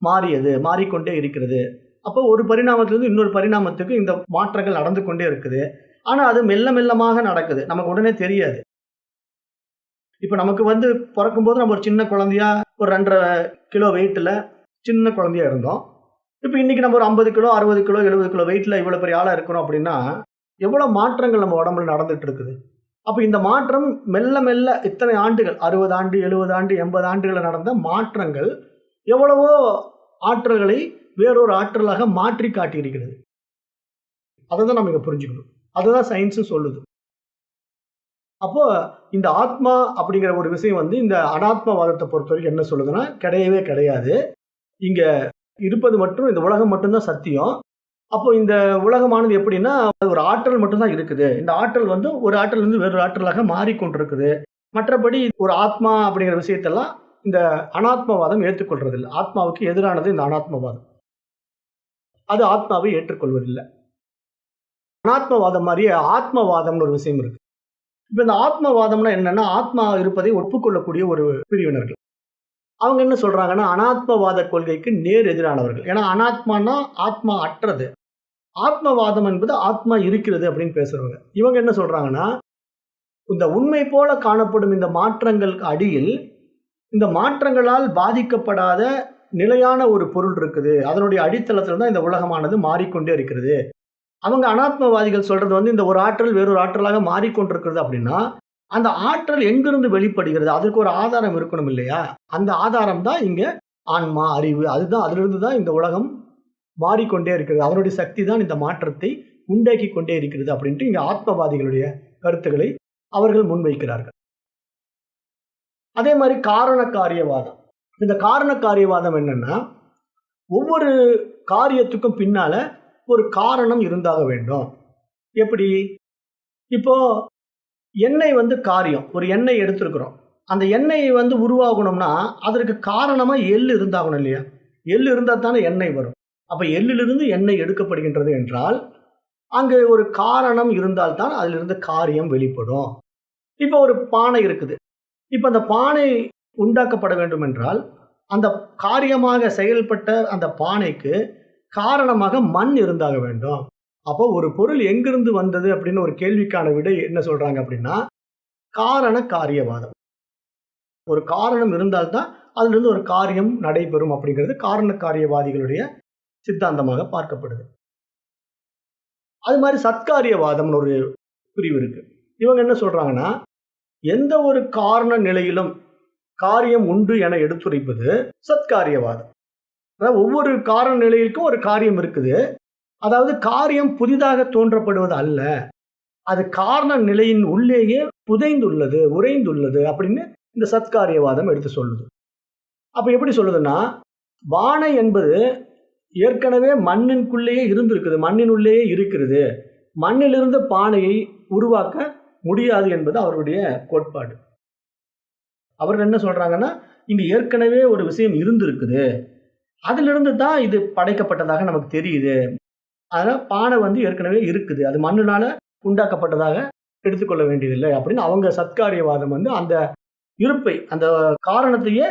மாறியது, மாறிக்கொண்டே இருக்கிறது. அப்போ ஒரு பரிணாமத்திலிருந்து இன்னொரு பரிணாமத்துக்கு இந்த மாற்றங்கள் நடந்து கொண்டே இருக்குது. ஆனா அது மெல்ல மெல்லமாக நடக்குது, நமக்கு உடனே தெரியாது. இப்ப நமக்கு பிறக்கும்போது நம்ம ஒரு சின்ன குழந்தையா ஒரு 2.5 கிலோ வெயிட்ல சின்ன குழந்தையா இருந்தோம். இப்ப இன்னைக்கு நம்ம ஒரு 50 கிலோ 60 கிலோ 70 கிலோ வெயிட்ல இவ்வளவு பெரிய ஆளா இருக்கிறோம் அப்படின்னா எவ்வளவு மாற்றங்கள் நம்ம உடம்புல நடந்துட்டு இருக்குது. அப்ப இந்த மாற்றம் மெல்ல மெல்ல இத்தனை ஆண்டுகள், 60 ஆண்டு 70 ஆண்டு 80 ஆண்டுகள் நடந்த மாற்றங்கள் எவ்வளவோ ஆற்றல்களை வேறொரு ஆற்றலாக மாற்றி காட்டியிருக்கிறது. அதை தான் நம்ம இங்க புரிஞ்சுக்கணும். அதுதான் சயின்ஸ் சொல்லுது. அப்போ இந்த ஆத்மா அப்படிங்கிற ஒரு விஷயம் இந்த அனாத்மவாதத்தை பொறுத்தவரைக்கும் என்ன சொல்லுதுன்னா, கிடையவே கிடையாது. இங்க இருப்பது மட்டும் இந்த உலகம் மட்டும்தான் சத்தியம். அப்போ இந்த உலகமானது எப்படின்னா, ஒரு ஆற்றல் மட்டும்தான் இருக்குது. இந்த ஆற்றல் ஒரு ஆற்றல் வேறொரு ஆற்றலாக மாறிக்கொண்டிருக்குது. மற்றபடி ஒரு ஆத்மா அப்படிங்கிற விஷயத்தெல்லாம் இந்த அனாத்மவாதம் ஏற்றுக்கொள்றதில்லை. ஆத்மாவுக்கு எதிரானது இந்த அனாத்மவாதம். அது ஆத்மாவை ஏற்றுக்கொள்வதில்லை. அனாத்மவாதம் மாதிரியே ஆத்மவாதம்னு ஒரு விஷயம் இருக்கு. இப்ப இந்த ஆத்மவாதம்னா என்னன்னா, ஆத்மா இருப்பதை ஒப்புக்கொள்ளக்கூடிய ஒரு பிரிவினர்கள். அவங்க என்ன சொல்றாங்கன்னா, அனாத்மவாத கொள்கைக்கு நேர் எதிரானவர்கள். ஏன்னா அனாத்மானா ஆத்மா அற்றது, ஆத்மவாதம் என்பது ஆத்மா இருக்கிறது அப்படின்னு பேசுறவங்க. இவங்க என்ன சொல்றாங்கன்னா, இந்த உண்மை போல காணப்படும் இந்த மாற்றங்களுக்கு அடியில் இந்த மாற்றங்களால் பாதிக்கப்படாத நிலையான ஒரு பொருள் இருக்குது. அதனுடைய அடித்தளத்தில் தான் இந்த உலகமானது மாறிக்கொண்டே இருக்கிறது. அவங்க அனாத்மவாதிகள் சொல்றது இந்த ஒரு ஆற்றல் வேறொரு ஆற்றலாக மாறிக்கொண்டிருக்கிறது அப்படின்னா, அந்த ஆற்றல் எங்கிருந்து வெளிப்படுகிறது? அதற்கு ஒரு ஆதாரம் இருக்கணும் இல்லையா? அந்த ஆதாரம் தான் இங்க ஆன்மா, அறிவு. அதுதான், அதிலிருந்து தான் இந்த உலகம் மாறிக்கொண்டே இருக்கிறது. அவருடைய சக்தி தான் இந்த மாற்றத்தை உண்டாக்கி கொண்டே இருக்கிறது அப்படின்ட்டு இங்க ஆத்மவாதிகளுடைய கருத்துக்களை அவர்கள் முன்வைக்கிறார்கள். அதே மாதிரி காரண காரியவாதம். இந்த காரண காரியவாதம் என்னன்னா, ஒவ்வொரு காரியத்துக்கும் பின்னால ஒரு காரணம் இருந்தாக வேண்டும். எப்படி? இப்போ எண்ணெய் காரியம். ஒரு எண்ணெய் எடுத்திருக்கிறோம். அந்த எண்ணெய் உருவாகணும்னா அதற்கு காரணமா எள்ளு இருந்தாகணும் இல்லையா? எள்ளு இருந்தா தானே எண்ணெய் வரும். அப்ப எள்ளிலிருந்து எண்ணெய் எடுக்கப்படுகின்றது என்றால் அங்கு ஒரு காரணம் இருந்தால்தான் அதிலிருந்து காரியம் வெளிப்படும். இப்ப ஒரு பானை இருக்குது. இப்ப அந்த பானை உண்டாக்கப்பட வேண்டும் என்றால் அந்த காரியமாக செயல்பட்ட அந்த பானைக்கு காரணமாக மண் இருந்தாக வேண்டும். அப்போ ஒரு பொருள் எங்கிருந்து வந்தது அப்படின்னு ஒரு கேள்விக்கான விடை என்ன சொல்றாங்க அப்படின்னா, காரண காரியவாதம். ஒரு காரணம் இருந்தால்தான் அதிலிருந்து ஒரு காரியம் நடைபெறும் அப்படிங்கிறது காரண காரியவாதிகளுடைய சித்தாந்தமாக பார்க்கப்படுது. அது மாதிரி சத்காரியவாதம்னு ஒரு பிரிவு இருக்கு. இவங்க என்ன சொல்றாங்கன்னா, எந்த ஒரு காரண நிலையிலும் காரியம் உண்டு என எடுத்துரைப்பது சத்காரியவாதம். அதாவது ஒவ்வொரு காரண நிலையிற்கும் ஒரு காரியம் இருக்குது. அதாவது காரியம் புதிதாக தோன்றப்படுவது அல்ல, அது காரண நிலையின் உள்ளேயே புதைந்துள்ளது, உறைந்துள்ளது அப்படின்னு இந்த சத்காரியவாதம் எடுத்து சொல்லுது. அப்ப எப்படி சொல்லுதுன்னா, பானை என்பது ஏற்கனவே மண்ணின்குள்ளேயே இருந்திருக்குது, மண்ணினுள்ளேயே இருக்கிறது. மண்ணிலிருந்து பானையை உருவாக்க முடியாது என்பது அவருடைய கோட்பாடு. அவர்கள் என்ன சொல்றாங்கன்னா, இங்க ஏற்கனவே ஒரு விஷயம் இருந்திருக்குது, அதிலிருந்து தான் இது படைக்கப்பட்டதாக நமக்கு தெரியுது. அதனால பானை ஏற்கனவே இருக்குது. அது மண்ணுனால உண்டாக்கப்பட்டதாக எடுத்துக்கொள்ள வேண்டியதில்லை அப்படின்னு அவங்க சத்காரியவாதம் அந்த இருப்பை, அந்த காரணத்தையே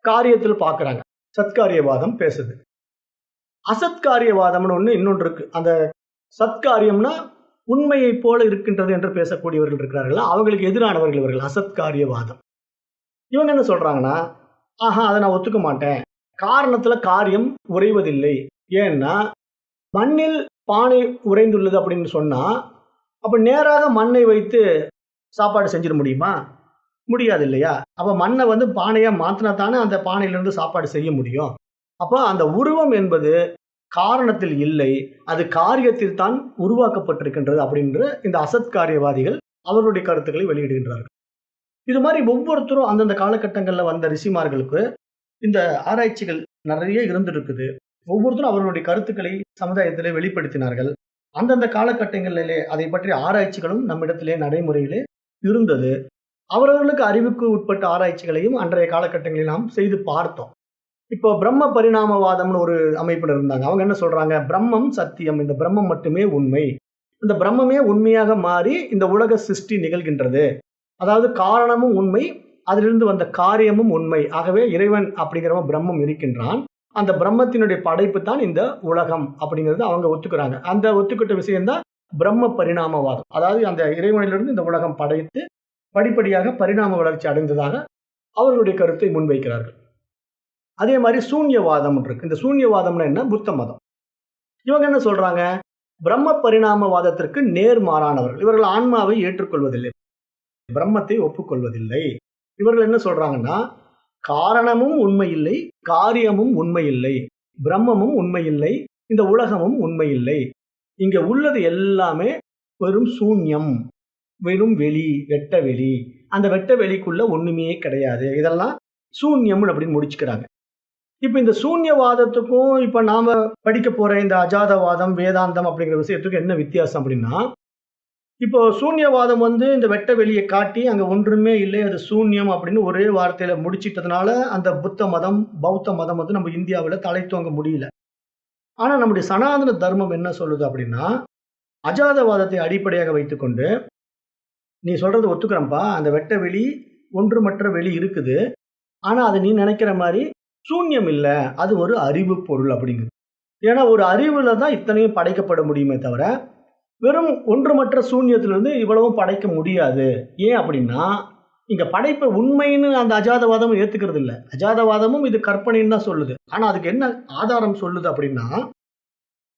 காரியத்தில் பார்க்குறாங்க. சத்காரியவாதம் பேசுது. அசத்காரியவாதம்னு இன்னொன்று இருக்கு. அந்த சத்காரியம்னா உண்மையை போல இருக்கின்றது என்று பேசக்கூடியவர்கள் இருக்கிறார்கள். அவங்களுக்கு எதிரானவர்கள் இவர்கள். அசத்காரியவாதம். இவங்க என்ன சொல்றாங்கன்னா, அதை நான் ஒத்துக்க மாட்டேன். காரணத்துல காரியம் உறைவதில்லை. ஏன்னா மண்ணில் பானை உறைந்துள்ளது அப்படின்னு சொன்னா, அப்ப நேராக மண்ணை வைத்து சாப்பாடு செஞ்சிட முடியுமா? முடியாது இல்லையா? அப்ப மண்ணை பானையா மாத்தினா தானே அந்த பானையிலிருந்து சாப்பாடு செய்ய முடியும். அப்ப அந்த உருவம் என்பது காரணத்தில் இல்லை, அது காரியத்தில் தான் உருவாக்கப்பட்டிருக்கின்றது அப்படின்ற இந்த அசத்காரியவாதிகள் அவர்களுடைய கருத்துக்களை வெளியிடுகின்றார்கள். இது மாதிரி ஒவ்வொருத்தரும் அந்தந்த காலகட்டங்கள்ல வந்த ரிஷிமார்களுக்கு இந்த ஆராய்ச்சிகள் நிறைய இருந்திருக்குது. ஒவ்வொருத்தரும் அவர்களுடைய கருத்துக்களை சமுதாயத்திலே வெளிப்படுத்தினார்கள். அந்தந்த காலகட்டங்களிலே அதை பற்றிய ஆராய்ச்சிகளும் நம்மிடத்திலே நடைமுறையிலே இருந்தது. அவரவர்களுக்கு அறிவுக்கு உட்பட்ட ஆராய்ச்சிகளையும் அன்றைய காலகட்டங்களில் நாம் செய்து பார்த்தோம். இப்போ பிரம்ம பரிணாமவாதம்னு ஒரு அமைப்பினர் இருந்தாங்க. அவங்க என்ன சொல்றாங்க? பிரம்மம் சத்தியம், இந்த பிரம்மம் மட்டுமே உண்மை. இந்த பிரம்மமே உண்மையாக மாறி இந்த உலக சிருஷ்டி நிகழ்கின்றது. அதாவது காரணமும் உண்மை, அதிலிருந்து வந்த காரியமும் உண்மை. ஆகவே இறைவன் அப்படிங்கிறவன் பிரம்மம் இருக்கின்றான். அந்த பிரம்மத்தினுடைய படைப்பு தான் இந்த உலகம் அப்படிங்கிறது அவங்க ஒத்துக்கிறாங்க. அந்த ஒத்துக்கிட்ட விஷயம்தான் பிரம்ம பரிணாமவாதம். அதாவது அந்த இறைவனிலிருந்து இந்த உலகம் படைத்து படிப்படியாக பரிணாம வளர்ச்சி அடைந்ததாக அவர்களுடைய கருத்தை முன்வைக்கிறார்கள். அதே மாதிரி சூன்யவாதம் இருக்கு. இந்த சூன்யவாதம்னா என்ன? புத்த மதம். இவங்க என்ன சொல்றாங்க? பிரம்ம பரிணாமவாதத்திற்கு நேர்மாறானவர்கள். இவர்கள் ஆன்மாவை ஏற்றுக்கொள்வதில்லை, பிரம்மத்தை ஒப்புக்கொள்வதில்லை. இவர்கள் என்ன சொல்றாங்கன்னா, காரணமும் உண்மையில்லை, காரியமும் உண்மையில்லை, பிரம்மமும் உண்மையில்லை, இந்த உலகமும் உண்மையில்லை. இங்க உள்ளது எல்லாமே வெறும் சூன்யம், வெறும் வெளி, வெட்ட வெளி. அந்த வெட்ட வெளிக்குள்ள ஒண்ணுமே கிடையாது. இதெல்லாம் சூன்யம் அப்படின்னு முடிச்சுக்கிறாங்க. இப்ப இந்த சூன்யவாதத்துக்கும் இப்ப நாம படிக்க போற இந்த அஜாதவாதம், வேதாந்தம் அப்படிங்கிற விஷயத்துக்கு என்ன வித்தியாசம் அப்படின்னா, இப்போ சூன்யவாதம் இந்த வெட்ட வெளியை காட்டி அங்க ஒன்றுமே இல்லை, அது சூன்யம் அப்படின்னு ஒரே வார்த்தையில முடிச்சிட்டதுனால அந்த புத்த மதம், பௌத்த மதம் நம்ம இந்தியாவில் தலை தூங்க முடியல. ஆனா நம்முடைய சனாதன தர்மம் என்ன சொல்லுது அப்படின்னா, அஜாதவாதத்தை அடிப்படையாக வைத்துக்கொண்டு, நீ சொல்றது ஒத்துக்கிறப்பா, அந்த வெட்ட வெளி ஒன்றுமற்ற வெளி இருக்குது. ஆனா அது நீ நினைக்கிற மாதிரி சூன்யம் இல்ல, அது ஒரு அறிவு பொருள் அப்படிங்குது. ஏன்னா ஒரு அறிவுல தான் இத்தனையும் படைக்கப்பட முடியுமே தவிர, வெறும் ஒன்றுமற்ற சூன்யத்திலிருந்து இவ்வளவும் படைக்க முடியாது. ஏன் அப்படின்னா, இங்க படைப்பை உண்மைன்னு அந்த அஜாதவாதமும் ஏத்துக்கிறது இல்ல. அஜாதவாதமும் இது கற்பனைன்னு தான் சொல்லுது. ஆனா அதுக்கு என்ன ஆதாரம் சொல்லுது அப்படின்னா,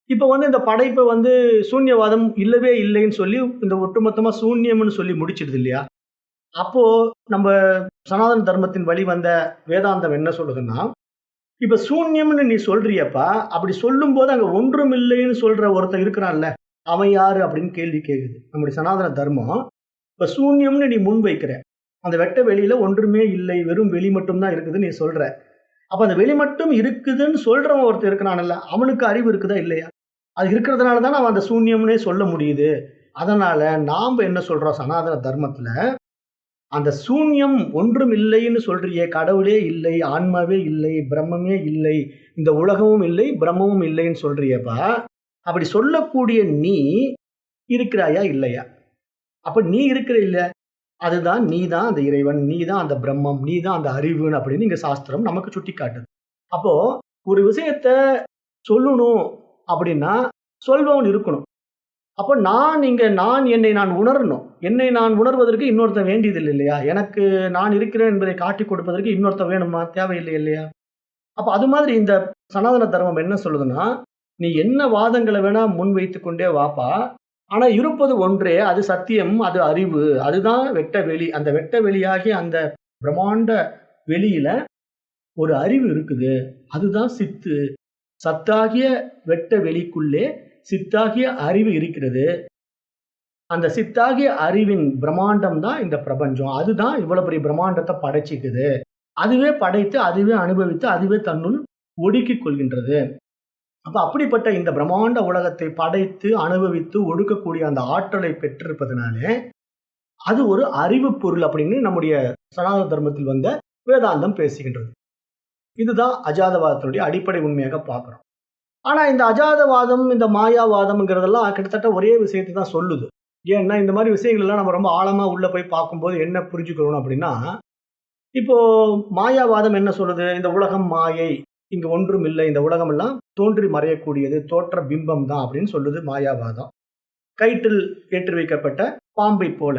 இப்ப இந்த படைப்பை சூன்யவாதம் இல்லவே இல்லைன்னு சொல்லி இந்த ஒட்டுமொத்தமா சூன்யம்னு சொல்லி முடிச்சிடுது இல்லையா? அப்போ நம்ம சனாதன தர்மத்தின் வழி வந்த வேதாந்தம் என்ன சொல்லுதுன்னா, இப்ப சூன்யம்னு நீ சொல்றியப்பா, அப்படி சொல்லும் போது அங்க ஒன்றும் இல்லைன்னு சொல்ற ஒருத்தன் இருக்கிறான்ல, அவன் யாரு அப்படின்னு கேள்வி கேக்குது நம்முடைய சனாதன தர்மம். இப்ப சூன்யம்னு நீ முன் வைக்கிற, அந்த வெட்ட வெளியில ஒன்றுமே இல்லை, வெறும் வெளி மட்டும் தான் இருக்குதுன்னு நீ சொல்ற. அப்ப அந்த வெளி மட்டும் இருக்குதுன்னு சொல்றவன் ஒருத்தர் இருக்கிறான்ல, அவனுக்கு அறிவு இருக்குதா இல்லையா? அது இருக்கிறதுனால தானே அவன் அந்த சூன்யம்னே சொல்ல முடியுது. அதனால நாம என்ன சொல்றோம் சனாதன தர்மத்துல, அந்த சூன்யம் ஒன்றும் இல்லைன்னு சொல்றியே, கடவுளே இல்லை, ஆன்மாவே இல்லை, பிரம்மமே இல்லை, இந்த உலகமும் இல்லை, பிரம்மமும் இல்லைன்னு சொல்றியப்பா, அப்படி சொல்லக்கூடிய நீ இருக்கிறாயா இல்லையா? அப்ப நீ இருக்கிற இல்ல, அதுதான் நீ தான் அந்த இறைவன், நீ தான் அந்த பிரம்மம், நீ தான் அந்த அறிவுன்னு அப்படின்னு இங்க சாஸ்திரம் நமக்கு சுட்டி காட்டுது. அப்போ ஒரு விஷயத்த சொல்லணும் அப்படின்னா சொல்பவன் இருக்கணும். அப்ப நான் என்னை நான் உணரணும். என்னை நான் உணர்வதற்கு இன்னொருத்தன் வேண்டியதில்லை இல்லையா? எனக்கு நான் இருக்கிறேன் என்பதை காட்டிக் கொடுப்பதற்கு இன்னொருத்தன் வேணுமா? தேவையில்லை இல்லையா? அப்ப அது மாதிரி இந்த சனாதன தர்மம் என்ன சொல்லுதுன்னா, நீ என்ன வாதங்களை வேணா முன் வைத்துக் கொண்டே வாப்பா. ஆனா இருப்பது ஒன்றே, அது சத்தியம், அது அறிவு, அதுதான் வெட்ட வெளி. அந்த வெட்ட வெளியாகிய அந்த பிரம்மாண்ட வெளியில ஒரு அறிவு இருக்குது. அதுதான் சித்து. சத்தாகிய வெட்ட வெளிக்குள்ளே சித்தாகிய அறிவு இருக்கிறது. அந்த சித்தாகிய அறிவின் பிரம்மாண்டம் தான் இந்த பிரபஞ்சம். அதுதான் இவ்வளவு பெரிய பிரம்மாண்டத்தை படைச்சிக்குது. அதுவே படைத்து, அதுவே அனுபவித்து, அதுவே தன்னுள் ஒடுக்கிக் கொள்கின்றது. அப்ப அப்படிப்பட்ட இந்த பிரம்மாண்ட உலகத்தை படைத்து, அனுபவித்து, ஒடுக்கக்கூடிய அந்த ஆற்றலை பெற்றிருப்பதனாலே, அது ஒரு அறிவு பொருள் அப்படின்னு நம்முடைய சனாதன தர்மத்தில் வந்த வேதாந்தம் பேசுகின்றது. இதுதான் அஜாதவாதத்தினுடைய அடிப்படை உண்மையாக பார்க்குறோம். ஆனா இந்த அஜாதவாதம், இந்த மாயாவாதம்ங்கிறதெல்லாம் கிட்டத்தட்ட ஒரே விஷயத்தை தான் சொல்லுது. ஏன்னா இந்த மாதிரி விஷயங்கள் எல்லாம் நம்ம ரொம்ப ஆழமா உள்ள போய் பார்க்கும்போது என்ன புரிஞ்சுக்கணும் அப்படின்னா, இப்போ மாயாவாதம் என்ன சொல்லுது? இந்த உலகம் மாயை. இங்க ஒன்றும் இல்லை. இந்த உலகம் எல்லாம் தோன்றி மறையக்கூடியது. தோற்ற பிம்பம் தான் அப்படின்னு சொல்லுது மாயாவாதம். கயிற்றில் ஏற்றி வைக்கப்பட்ட பாம்பை போல.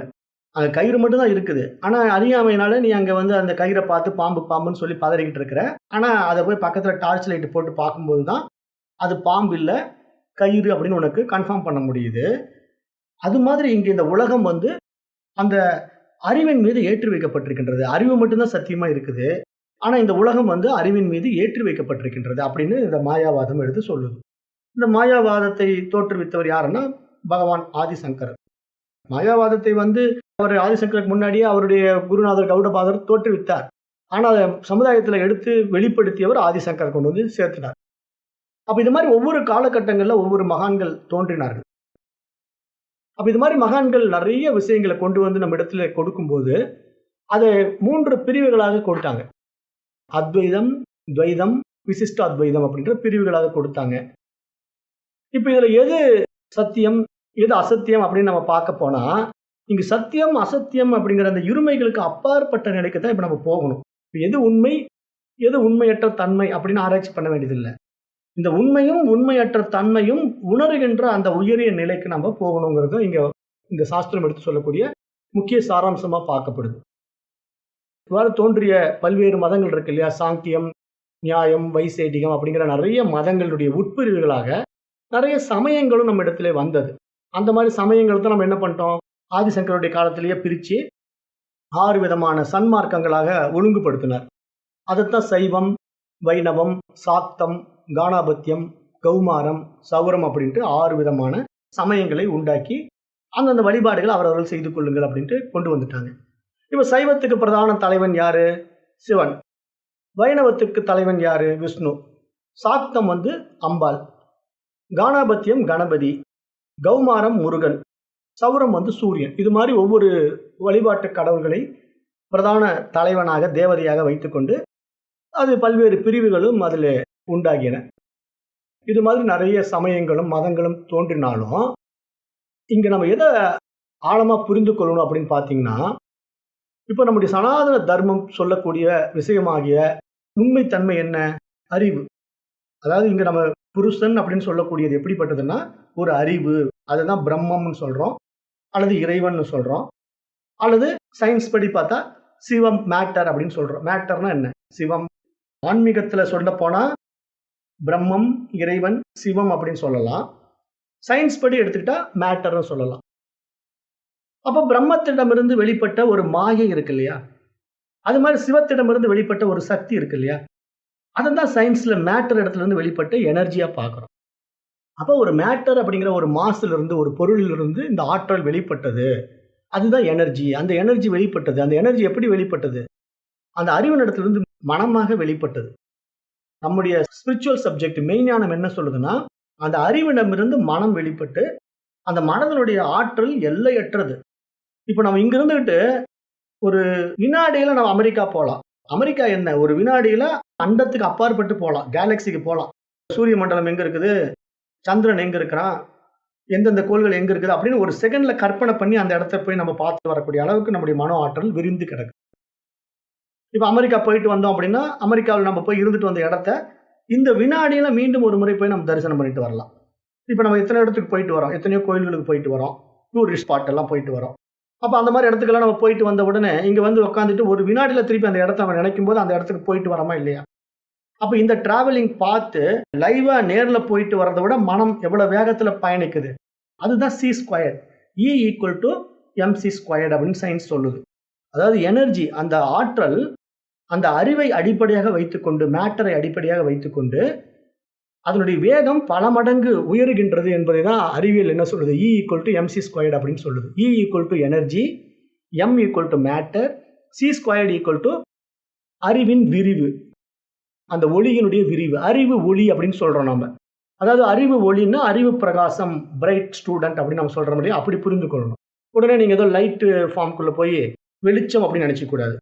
அந்த கயிறு மட்டும் தான் இருக்குது. ஆனா அறியாமையினால நீ அங்க வந்து அந்த கயிறை பார்த்து பாம்பு பாம்புன்னு சொல்லி பதறிக்கிட்டு இருக்கிற. ஆனா அத போய் பக்கத்துல டார்ச் லைட் போட்டு பார்க்கும்போது தான் அது பாம்பு இல்ல, கயிறு அப்படின்னு உனக்கு கன்ஃபார்ம் பண்ண முடியுது. அது மாதிரி இங்க இந்த உலகம் வந்து அந்த அறிவின் மீது ஏற்றி வைக்கப்பட்டிருக்கின்றது. அறிவு மட்டும் தான் சத்தியமா இருக்குது. ஆனா இந்த உலகம் வந்து அறிவின் மீது ஏற்றி வைக்கப்பட்டிருக்கின்றது அப்படின்னு இந்த மாயாவாதம் எடுத்து சொல்லுது. இந்த மாயாவாதத்தை தோற்றுவித்தவர் யாருன்னா பகவான் ஆதிசங்கரர். மாயாவாதத்தை வந்து அவர் ஆதிசங்கருக்கு முன்னாடியே அவருடைய குருநாதர் கௌடபாதர் தோற்றுவித்தார். ஆனா அதை சமுதாயத்துல எடுத்து வெளிப்படுத்தியவர் ஆதிசங்கர் கொண்டு வந்து சேர்த்தினார். அப்ப இது மாதிரி ஒவ்வொரு காலகட்டங்கள்ல ஒவ்வொரு மகான்கள் தோன்றினார்கள். அப்ப இது மாதிரி மகான்கள் நிறைய விஷயங்களை கொண்டு வந்து நம்ம இடத்துல கொடுக்கும்போது அதை 3 பிரிவுகளாக கொடுத்தாங்க. அத்வைதம், துவைதம், விசிஷ்டாத்வைதம் அப்படின்ற பிரிவுகளாக கொடுத்தாங்க. இப்ப இதுல எது சத்தியம், எது அசத்தியம் அப்படின்னு நம்ம பார்க்க போனா, இங்கு சத்தியம், அசத்தியம் அப்படிங்கிற அந்த இருமைகளுக்கு அப்பாற்பட்ட நிலைக்கு தான் இப்ப நம்ம போகணும். எது உண்மை, எது உண்மையற்ற தன்மை அப்படின்னு ஆராய்ச்சி பண்ண வேண்டியதில்லை. இந்த உண்மையும் உண்மையற்ற தன்மையும் உணர்கின்ற அந்த உயரிய நிலைக்கு நம்ம போகணுங்கிறது இங்க இந்த சாஸ்திரம் எடுத்து சொல்லக்கூடிய முக்கிய சாராம்சமா பார்க்கப்படுது. இவ்வாறு தோன்றிய பல்வேறு மதங்கள் இருக்கு இல்லையா? சாங்கியம், நியாயம், வைசேடிகம் அப்படிங்கிற நிறைய மதங்களுடைய உட்பிரிவுகளாக நிறைய சமயங்களும் நம்ம இடத்துல வந்தது. அந்த மாதிரி சமயங்கள் தான் நம்ம என்ன பண்ணிட்டோம்? ஆதிசங்கருடைய காலத்திலேயே பிரிச்சு 6 விதமான சன்மார்க்கங்களாக ஒழுங்குபடுத்தினார். அதைத்தான் சைவம், வைணவம், சாக்தம், கானாபத்தியம், கௌமாரம், சௌரம் அப்படின்ட்டு 6 விதமான சமயங்களை உண்டாக்கி அந்தந்த வழிபாடுகளை அவரவர்கள் செய்து கொள்ளுங்கள் அப்படின்ட்டு கொண்டு வந்துட்டாங்க. இப்ப சைவத்துக்கு பிரதான தலைவன் யாரு? சிவன். வைணவத்துக்கு தலைவன் யாரு? விஷ்ணு. சாக்தம் வந்து அம்பாள். கானாபத்தியம் கணபதி. கௌமாரம் முருகன். சௌரம் வந்து சூரியன். இது மாதிரி ஒவ்வொரு வழிபாட்டு கடவுள்களை பிரதான தலைவனாக தேவதையாக வைத்துக்கொண்டு அது பல்வேறு பிரிவுகளும் அதில் உண்டாகின. இது மாதிரி நிறைய சமயங்களும் மதங்களும் தோன்றினாலும் இங்க நம்ம எதை ஆழமா புரிந்து கொள்ளணும் அப்படின்னு பார்த்தீங்கன்னா, இப்போ நம்முடைய சனாதன தர்மம் சொல்லக்கூடிய விஷயமாகிய உண்மைத்தன்மை என்ன? அறிவு. அதாவது இங்க நம்ம புருஷன் அப்படின்னு சொல்லக்கூடியது எப்படிப்பட்டதுன்னா ஒரு அறிவு. அதுதான் பிரம்மம்னு சொல்றோம், அல்லது இறைவன் சொல்றோம், அல்லது சயின்ஸ் படி பார்த்தா சிவம், மேட்டர் அப்படின்னு சொல்றோம். மேட்டர்னா என்ன? சிவம். ஆன்மீகத்துல சொல்ல போனா பிரம்மம், இறைவன், சிவம் அப்படின்னு சொல்லலாம். சயின்ஸ் படி எடுத்துக்கிட்டா மேட்டர்னு சொல்லலாம். அப்ப பிரம்மத்திடமிருந்து வெளிப்பட்ட ஒரு மாயை இருக்கு இல்லையா? அது மாதிரி சிவத்திடமிருந்து வெளிப்பட்ட ஒரு சக்தி இருக்கு இல்லையா? அதைத்தான் சயின்ஸ்ல மேட்டர் இடத்துல இருந்து வெளிப்பட்ட எனர்ஜியா பார்க்கிறோம். அப்ப ஒரு மேட்டர் அப்படிங்கிற ஒரு மாஸ்ல இருந்து, ஒரு பொருளிலிருந்து இந்த ஆற்றல் வெளிப்பட்டது. அதுதான் எனர்ஜி. அந்த எனர்ஜி வெளிப்பட்டது. அந்த எனர்ஜி எப்படி வெளிப்பட்டது? அந்த அறிவின் இடத்திலிருந்து மனமாக வெளிப்பட்டது. நம்முடைய ஸ்பிரிச்சுவல் சப்ஜெக்ட் மெய்ஞானம் என்ன சொல்லுதுன்னா, அந்த அறிவிடமிருந்து மனம் வெளிப்பட்டு அந்த மனதனுடைய ஆற்றல் எல்லையற்றது. இப்ப நம்ம இங்க இருந்துகிட்டு ஒரு வினாடியில நம்ம அமெரிக்கா போலாம். அமெரிக்கா என்ன? ஒரு வினாடியில அண்டத்துக்கு அப்பாற்பட்டு போலாம். கேலக்சிக்கு போலாம். சூரிய மண்டலம் எங்க இருக்குது? சந்திரன் எங்க இருக்கிறான்? எந்தெந்த கோள்கள் எங்க இருக்குது? அப்படின்னு ஒரு செகண்ட்ல கற்பனை பண்ணி அந்த இடத்த போய் நம்ம பார்த்து வரக்கூடிய அளவுக்கு நம்முடைய மனோ ஆற்றல் விரிந்து கிடக்கு. இப்ப அமெரிக்கா போயிட்டு வந்தோம் அப்படின்னா, அமெரிக்காவில் நம்ம போய் இருந்துட்டு வந்த இடத்த இந்த வினாடியில மீண்டும் ஒரு முறை போய் நம்ம தரிசனம் பண்ணிட்டு வரலாம். இப்ப நம்ம எத்தனை இடத்துக்கு போயிட்டு வரோம்? எத்தனையோ கோயில்களுக்கு போயிட்டு வரோம். டூரிஸ்ட் ஸ்பாட் எல்லாம் போயிட்டு வரோம். அப்ப அந்த மாதிரி இடத்துக்கெல்லாம் நம்ம போயிட்டு வந்த உடனே இங்க வந்து உட்காந்துட்டு ஒரு வினாடியில திருப்பி அந்த இடத்த நம்ம நினைக்கும் போது அந்த இடத்துக்கு போயிட்டு வரோமா இல்லையா? அப்ப இந்த டிராவலிங் பார்த்து லைவா நேர்ல போயிட்டு வரதை விட மனம் எவ்வளவு வேகத்துல பயணிக்குது. அதுதான் C squared. E equal to mc squared அப்படின்னு சயின்ஸ் சொல்லுது. அதாவது எனர்ஜி, அந்த ஆற்றல், அந்த அறிவை அடிப்படையாக வைத்துக்கொண்டு, மேட்டரை அடிப்படையாக வைத்துக்கொண்டு அதனுடைய வேகம் பல மடங்கு உயருகின்றது என்பதை தான் அறிவியல் என்ன சொல்லுது? E equal to mc squared அப்படின்னு சொல்லுது. E equal to energy, m equal to matter, c squared equal to அறிவின் விரிவு, அந்த ஒளியினுடைய விரிவு. அறிவு ஒளி அப்படின்னு சொல்றோம் நம்ம. அதாவது அறிவு ஒளின்னா அறிவு பிரகாசம், பிரைட் ஸ்டூடெண்ட் அப்படின்னு நம்ம சொல்ற மாதிரி அப்படி புரிந்து கொள்ளணும். உடனே நீங்க ஏதோ லைட் ஃபார்ம்குள்ள போய் வெளிச்சம் அப்படின்னு நினைச்ச கூடாது.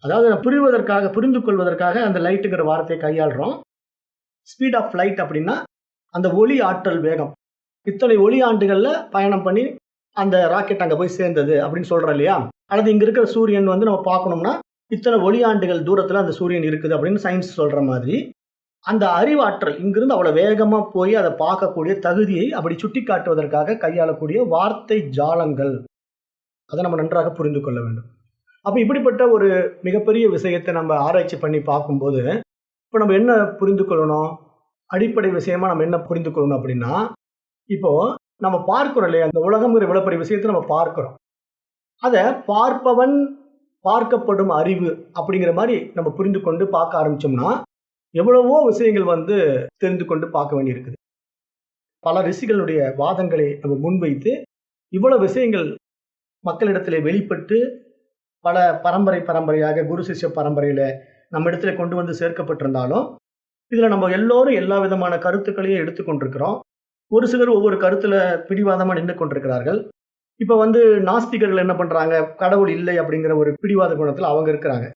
அதாவது புரிந்து கொள்வதற்காக அந்த லைட்டுங்கிற வார்த்தையை கையாளுறோம். ஸ்பீட் ஆஃப் லைட் அப்படின்னா அந்த ஒளி ஆற்றல் வேகம். இத்தனை ஒளி ஆண்டுகள்ல பயணம் பண்ணி அந்த ராக்கெட் அங்க போய் சேர்ந்தது அப்படின்னு சொல்றோம் இல்லையா? அல்லது இங்க இருக்கிற சூரியன் வந்து நம்ம பார்க்கணும்னா, இத்தனை ஒளி ஆண்டுகள் தூரத்துல அந்த சூரியன் இருக்குது அப்படின்னு சயின்ஸ் சொல்ற மாதிரி, அந்த அறிவாற்றல் இங்கிருந்து அவ்வளவு வேகமா போய் அதை பார்க்கக்கூடிய தகுதியை அப்படி சுட்டிக்காட்டுவதற்காக கையாளக்கூடிய வார்த்தை ஜாலங்கள். அதை நம்ம நன்றாக புரிந்து கொள்ள வேண்டும். அப்ப இப்படிப்பட்ட ஒரு மிகப்பெரிய விஷயத்தை நம்ம ஆராய்ச்சி பண்ணி பார்க்கும்போது, இப்ப நம்ம என்ன புரிந்து கொள்ளணும்? அடிப்படை விஷயமா நம்ம என்ன புரிந்து கொள்ளணும் அப்படின்னா, இப்போ நம்ம பார்க்கிறோம் இல்லையா? அந்த உலகம்ங்கிற இவ்வளவு பெரிய விஷயத்தை நம்ம பார்க்கிறோம். அத பார்ப்பவன் பார்க்கப்படும் அறிவு அப்படிங்கிற மாதிரி நம்ம புரிந்து கொண்டு பார்க்க ஆரம்பிச்சோம்னா, எவ்வளவோ விஷயங்கள் வந்து தெரிந்து கொண்டு பார்க்க வேண்டியிருக்குது. பல ரிஷிகளுடைய வாதங்களை நம்ம முன்வைத்து, இவ்வளவு விஷயங்கள் மக்களிடத்திலே வெளிப்பட்டு, பல பரம்பரையாக குரு சிஷ்ய பரம்பரையில நம்ம இடத்துல கொண்டு வந்து சேர்க்கப்பட்டிருந்தாலும், இதுல நம்ம எல்லோரும் எல்லா விதமான கருத்துக்களையும் எடுத்துக்கொண்டிருக்கிறோம். ஒரு சிலர் ஒவ்வொரு கருத்துல பிடிவாதமா நின்று கொண்டிருக்கிறார்கள். இப்ப வந்து நாஸ்திகர்கள் என்ன பண்றாங்க? கடவுள் இல்லை அப்படிங்கிற ஒரு பிடிவாத குணத்துல அவங்க இருக்கிறாங்க.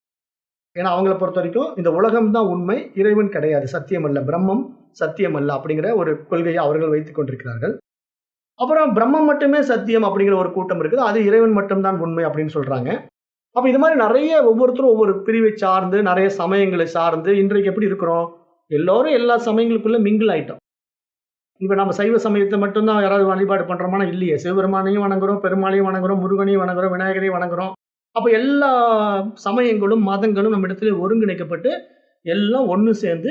ஏன்னா அவங்கள பொறுத்தவரைக்கும் இந்த உலகம் தான் உண்மை, இறைவன் கிடையாது, சத்தியம் அல்ல, பிரம்மம் சத்தியம் அல்ல அப்படிங்கிற ஒரு கொள்கையை அவர்கள் வைத்துக் கொண்டிருக்கிறார்கள். அப்புறம் பிரம்மம் மட்டுமே சத்தியம் அப்படிங்கிற ஒரு கூட்டம் இருக்குது. அது இறைவன் மட்டும்தான் உண்மை அப்படின்னு சொல்றாங்க. அப்ப இது மாதிரி நிறைய ஒவ்வொருத்தரும் ஒவ்வொரு பிரிவை சார்ந்து, நிறைய சமயங்களை சார்ந்து இன்றைக்கு எப்படி இருக்கிறோம்? எல்லோரும் எல்லா சமயங்களுக்குள்ள மிங்கிள் ஆயிட்டோம். இப்ப நம்ம சைவ சமயத்தை மட்டும்தான் யாராவது வழிபாடு பண்றோமானா இல்லையே. சிவபெருமானையும் வணங்குறோம், பெருமாளையும் வணங்குறோம், முருகனையும் வணங்குறோம், விநாயகரையும் வணங்குறோம். அப்ப எல்லா சமயங்களும், மதங்களும் நம்ம இடத்துல ஒருங்கிணைக்கப்பட்டு எல்லாம் ஒண்ணு சேர்ந்து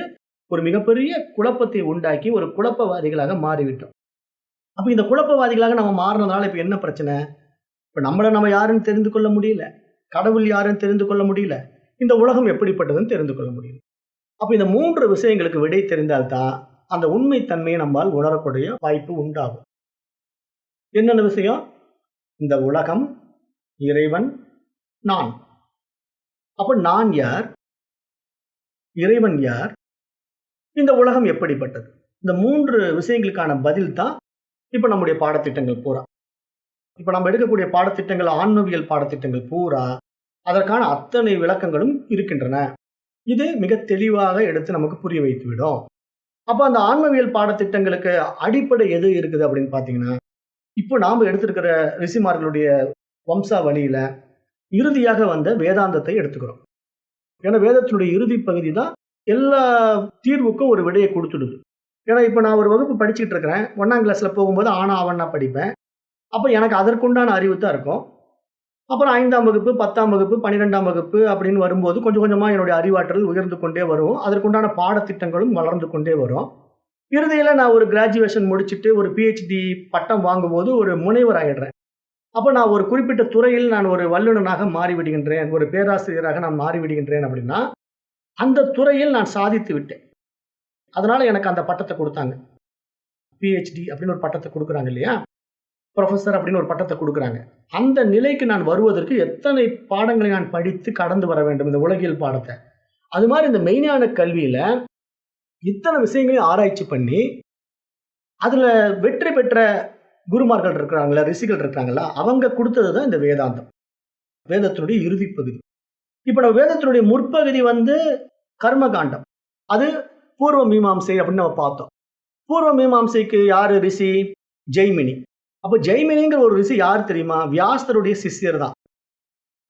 ஒரு மிகப்பெரிய குழப்பத்தை உண்டாக்கி ஒரு குழப்பவாதிகளாக மாறிவிட்டோம். அப்ப இந்த குழப்பவாதிகளாக நம்ம மாறினதால இப்ப என்ன பிரச்சனை? இப்ப நம்மள நம்ம யாருன்னு தெரிந்து கொள்ள முடியல. கடவுள் யாருன்னு தெரிந்து கொள்ள முடியல. இந்த உலகம் எப்படிப்பட்டதுன்னு தெரிந்து கொள்ள முடியல. அப்ப இந்த 3 விஷயங்களுக்கு விடை தெரிந்தால்தான் அந்த உண்மை தன்மையை நம்மால் உணரக்கூடிய வாய்ப்பு உண்டாகும். என்னென்ன விஷயம்? இந்த உலகம், இறைவன், நான். அப்ப நான் யார்? இறைவன் யார்? இந்த உலகம் எப்படிப்பட்டது? இந்த 3 விஷயங்களுக்கான பதில் தான் இப்ப நம்முடைய பாடத்திட்டங்கள் பூரா. இப்ப நம்ம எடுக்கக்கூடிய பாடத்திட்டங்கள், ஆன்மவியல் பாடத்திட்டங்கள் பூரா அதற்கான அத்தனை விளக்கங்களும் இருக்கின்றன. இது மிக தெளிவாக எடுத்து நமக்கு புரிய வைத்துவிடும். அப்ப அந்த ஆன்மவியல் பாடத்திட்டங்களுக்கு அடிப்படை எது இருக்குது அப்படின்னு பாத்தீங்கன்னா, இப்போ நாம எடுத்திருக்கிற ரிஷிமார்களுடைய வம்சாவளியில இறுதியாக வந்த வேதாந்தத்தை எடுத்துக்கிறோம். ஏன்னா வேதத்தினுடைய இறுதி பகுதி தான் எல்லா தீர்வுக்கும் ஒரு விடையை கொடுத்துடுது. ஏன்னா இப்ப நான் ஒரு வகுப்பு படிச்சுட்டு இருக்கிறேன். 1ஆம் கிளாஸ்ல போகும்போது ஆனா ஆவன்னா படிப்பேன். அப்ப எனக்கு அதற்குண்டான அறிவு தான் இருக்கும். அப்புறம் 5ஆம் வகுப்பு, 10ஆம் வகுப்பு, 12ஆம் வகுப்பு அப்படின்னு வரும்போது கொஞ்சம் கொஞ்சமா என்னுடைய அறிவாற்றல் உயர்ந்து கொண்டே வரும். அதற்குண்டான பாடத்திட்டங்களும் வளர்ந்து கொண்டே வரும். இறுதியில நான் ஒரு கிராஜுவேஷன் முடிச்சுட்டு ஒரு PhD பட்டம் வாங்கும்போது ஒரு முனைவர் ஆயிடுறேன். அப்ப நான் ஒரு குறிப்பிட்ட துறையில் நான் ஒரு வல்லுனராக மாறிவிடுகின்றேன், ஒரு பேராசிரியராக நான் மாறிவிடுகின்றேன் அப்படின்னா, அந்த துறையில் நான் சாதித்து விட்டேன். அதனால எனக்கு அந்த பட்டத்தை கொடுத்தாங்க. PhD அப்படின்னு ஒரு பட்டத்தை கொடுக்குறாங்க இல்லையா? புரொஃபசர் அப்படின்னு ஒரு பட்டத்தை கொடுக்குறாங்க. அந்த நிலைக்கு நான் வருவதற்கு எத்தனை பாடங்களை நான் படித்து கடந்து வர வேண்டும், இந்த உலகியல் பாடத்தை. அது மாதிரி இந்த மெய்ஞான கல்வியில இத்தனை விஷயங்களையும் ஆராய்ச்சி பண்ணி, அதுல வெற்றி பெற்ற குருமார்கள் இருக்கிறாங்களா, ரிஷிகள் இருக்காங்களா, அவங்க கொடுத்தது தான் இந்த வேதாந்தம். வேதத்தினுடைய இறுதி பகுதி. இப்ப நம்ம வேதத்தினுடைய முற்பகுதி வந்து கர்மகாண்டம். அது பூர்வ மீமாம்சை அப்படின்னு நம்ம பார்த்தோம். பூர்வ மீமாம்சைக்கு யாரு ரிஷி? ஜெய்மினி. அப்ப ஜெய்மினிங்கிற ஒரு ரிஷி யார் தெரியுமா? வியாசருடைய சிஷ்யர் தான்.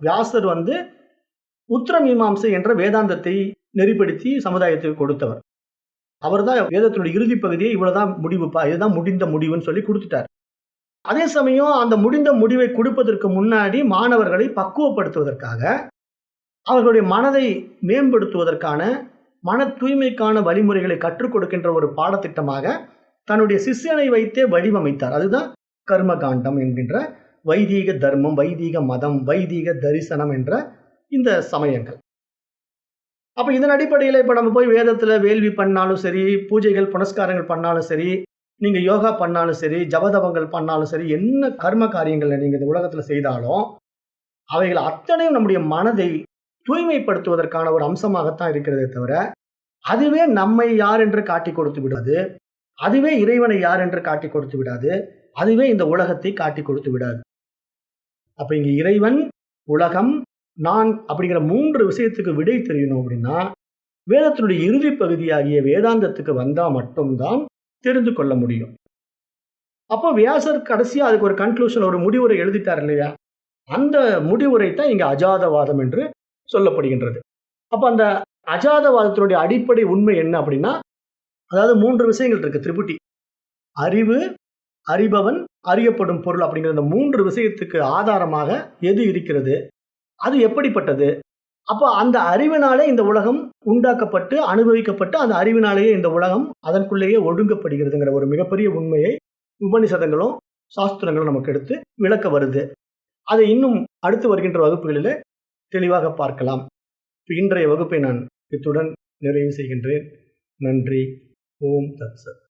வியாசர் வந்து உத்தர மீமாம்சை என்ற வேதாந்தத்தை நெறிப்படுத்தி சமுதாயத்துக்கு கொடுத்தவர். அவர் தான் வேதத்தினுடைய இறுதி பகுதியை இவ்வளவுதான் முடிவுப்பா, இதுதான் முடிந்த முடிவுன்னு சொல்லி கொடுத்துட்டார். அதே சமயம் அந்த முடிந்த முடிவை கொடுப்பதற்கு முன்னாடி மாணவர்களை பக்குவப்படுத்துவதற்காக, அவர்களுடைய மனதை மேம்படுத்துவதற்கான, மன தூய்மைக்கான வழிமுறைகளை கற்றுக் கொடுக்கின்ற ஒரு பாடத்திட்டமாக தன்னுடைய சிஷ்யனை வைத்தே வடிவமைத்தார். அதுதான் கர்மகாண்டம் என்கின்ற வைதீக தர்மம், வைதீக மதம், வைதீக தரிசனம் என்ற இந்த சமயங்கள். அப்ப இதன் அடிப்படையில இப்ப நம்ம போய் வேதத்துல வேள்வி பண்ணாலும் சரி, பூஜைகள் புனஸ்காரங்கள் பண்ணாலும் சரி, நீங்க யோகா பண்ணாலும் சரி, ஜபதபங்கள் பண்ணாலும் சரி, என்ன கர்ம காரியங்களை நீங்க இந்த உலகத்துல செய்தாலும் அவைகள் அத்தனையும் நம்முடைய மனதை தூய்மைப்படுத்துவதற்கான ஒரு அம்சமாகத்தான் இருக்கிறதே தவிர, அதுவே நம்மை யார் என்று காட்டிக் கொடுத்து விடாது, அதுவே இறைவனை யார் என்று காட்டிக் கொடுத்து விடாது, அதுவே இந்த உலகத்தை காட்டிக் கொடுத்து விடாது. அப்ப இங்க இறைவன், உலகம், நான் அப்படிங்கிற 3 விஷயத்துக்கு விடை தெரியணும் அப்படின்னா வேதத்தினுடைய இறுதி பகுதியாகிய வேதாந்தத்துக்கு வந்தா மட்டும்தான் தெரிந்து கொள்ள முடியும். அப்போ வியாசர் கடைசியா அதுக்கு ஒரு கன்க்ளூஷன், ஒரு முடிவுரை எழுதிட்டார் இல்லையா? அந்த முடிவுரை தான் இங்க அஜாதவாதம் என்று சொல்லப்படுகின்றது. அப்ப அந்த அஜாதவாதத்தினுடைய அடிப்படை உண்மை என்ன அப்படின்னா, அதாவது 3 விஷயங்கள் இருக்கு திரிபுட்டி. அறிவு, அறிபவன், அறியப்படும் பொருள் அப்படிங்கிற இந்த 3 விஷயத்துக்கு ஆதாரமாக எது இருக்கிறது? அது எப்படிப்பட்டது? அப்ப அந்த அறிவினாலே இந்த உலகம் உண்டாக்கப்பட்டு, அனுபவிக்கப்பட்டு, அந்த அறிவினாலேயே இந்த உலகம் அதற்குள்ளேயே ஒடுங்கப்படுகிறதுங்கிற ஒரு மிகப்பெரிய உண்மையை உபநிஷதங்களும், சாஸ்திரங்களும் நமக்கு எடுத்து விளக்க வருது. அதை இன்னும் அடுத்து வருகின்ற வகுப்புகளிலே தெளிவாக பார்க்கலாம். இன்றைய வகுப்பை நான் இத்துடன் நிறைவு செய்கின்றேன். நன்றி. ஓம் தத் சத்.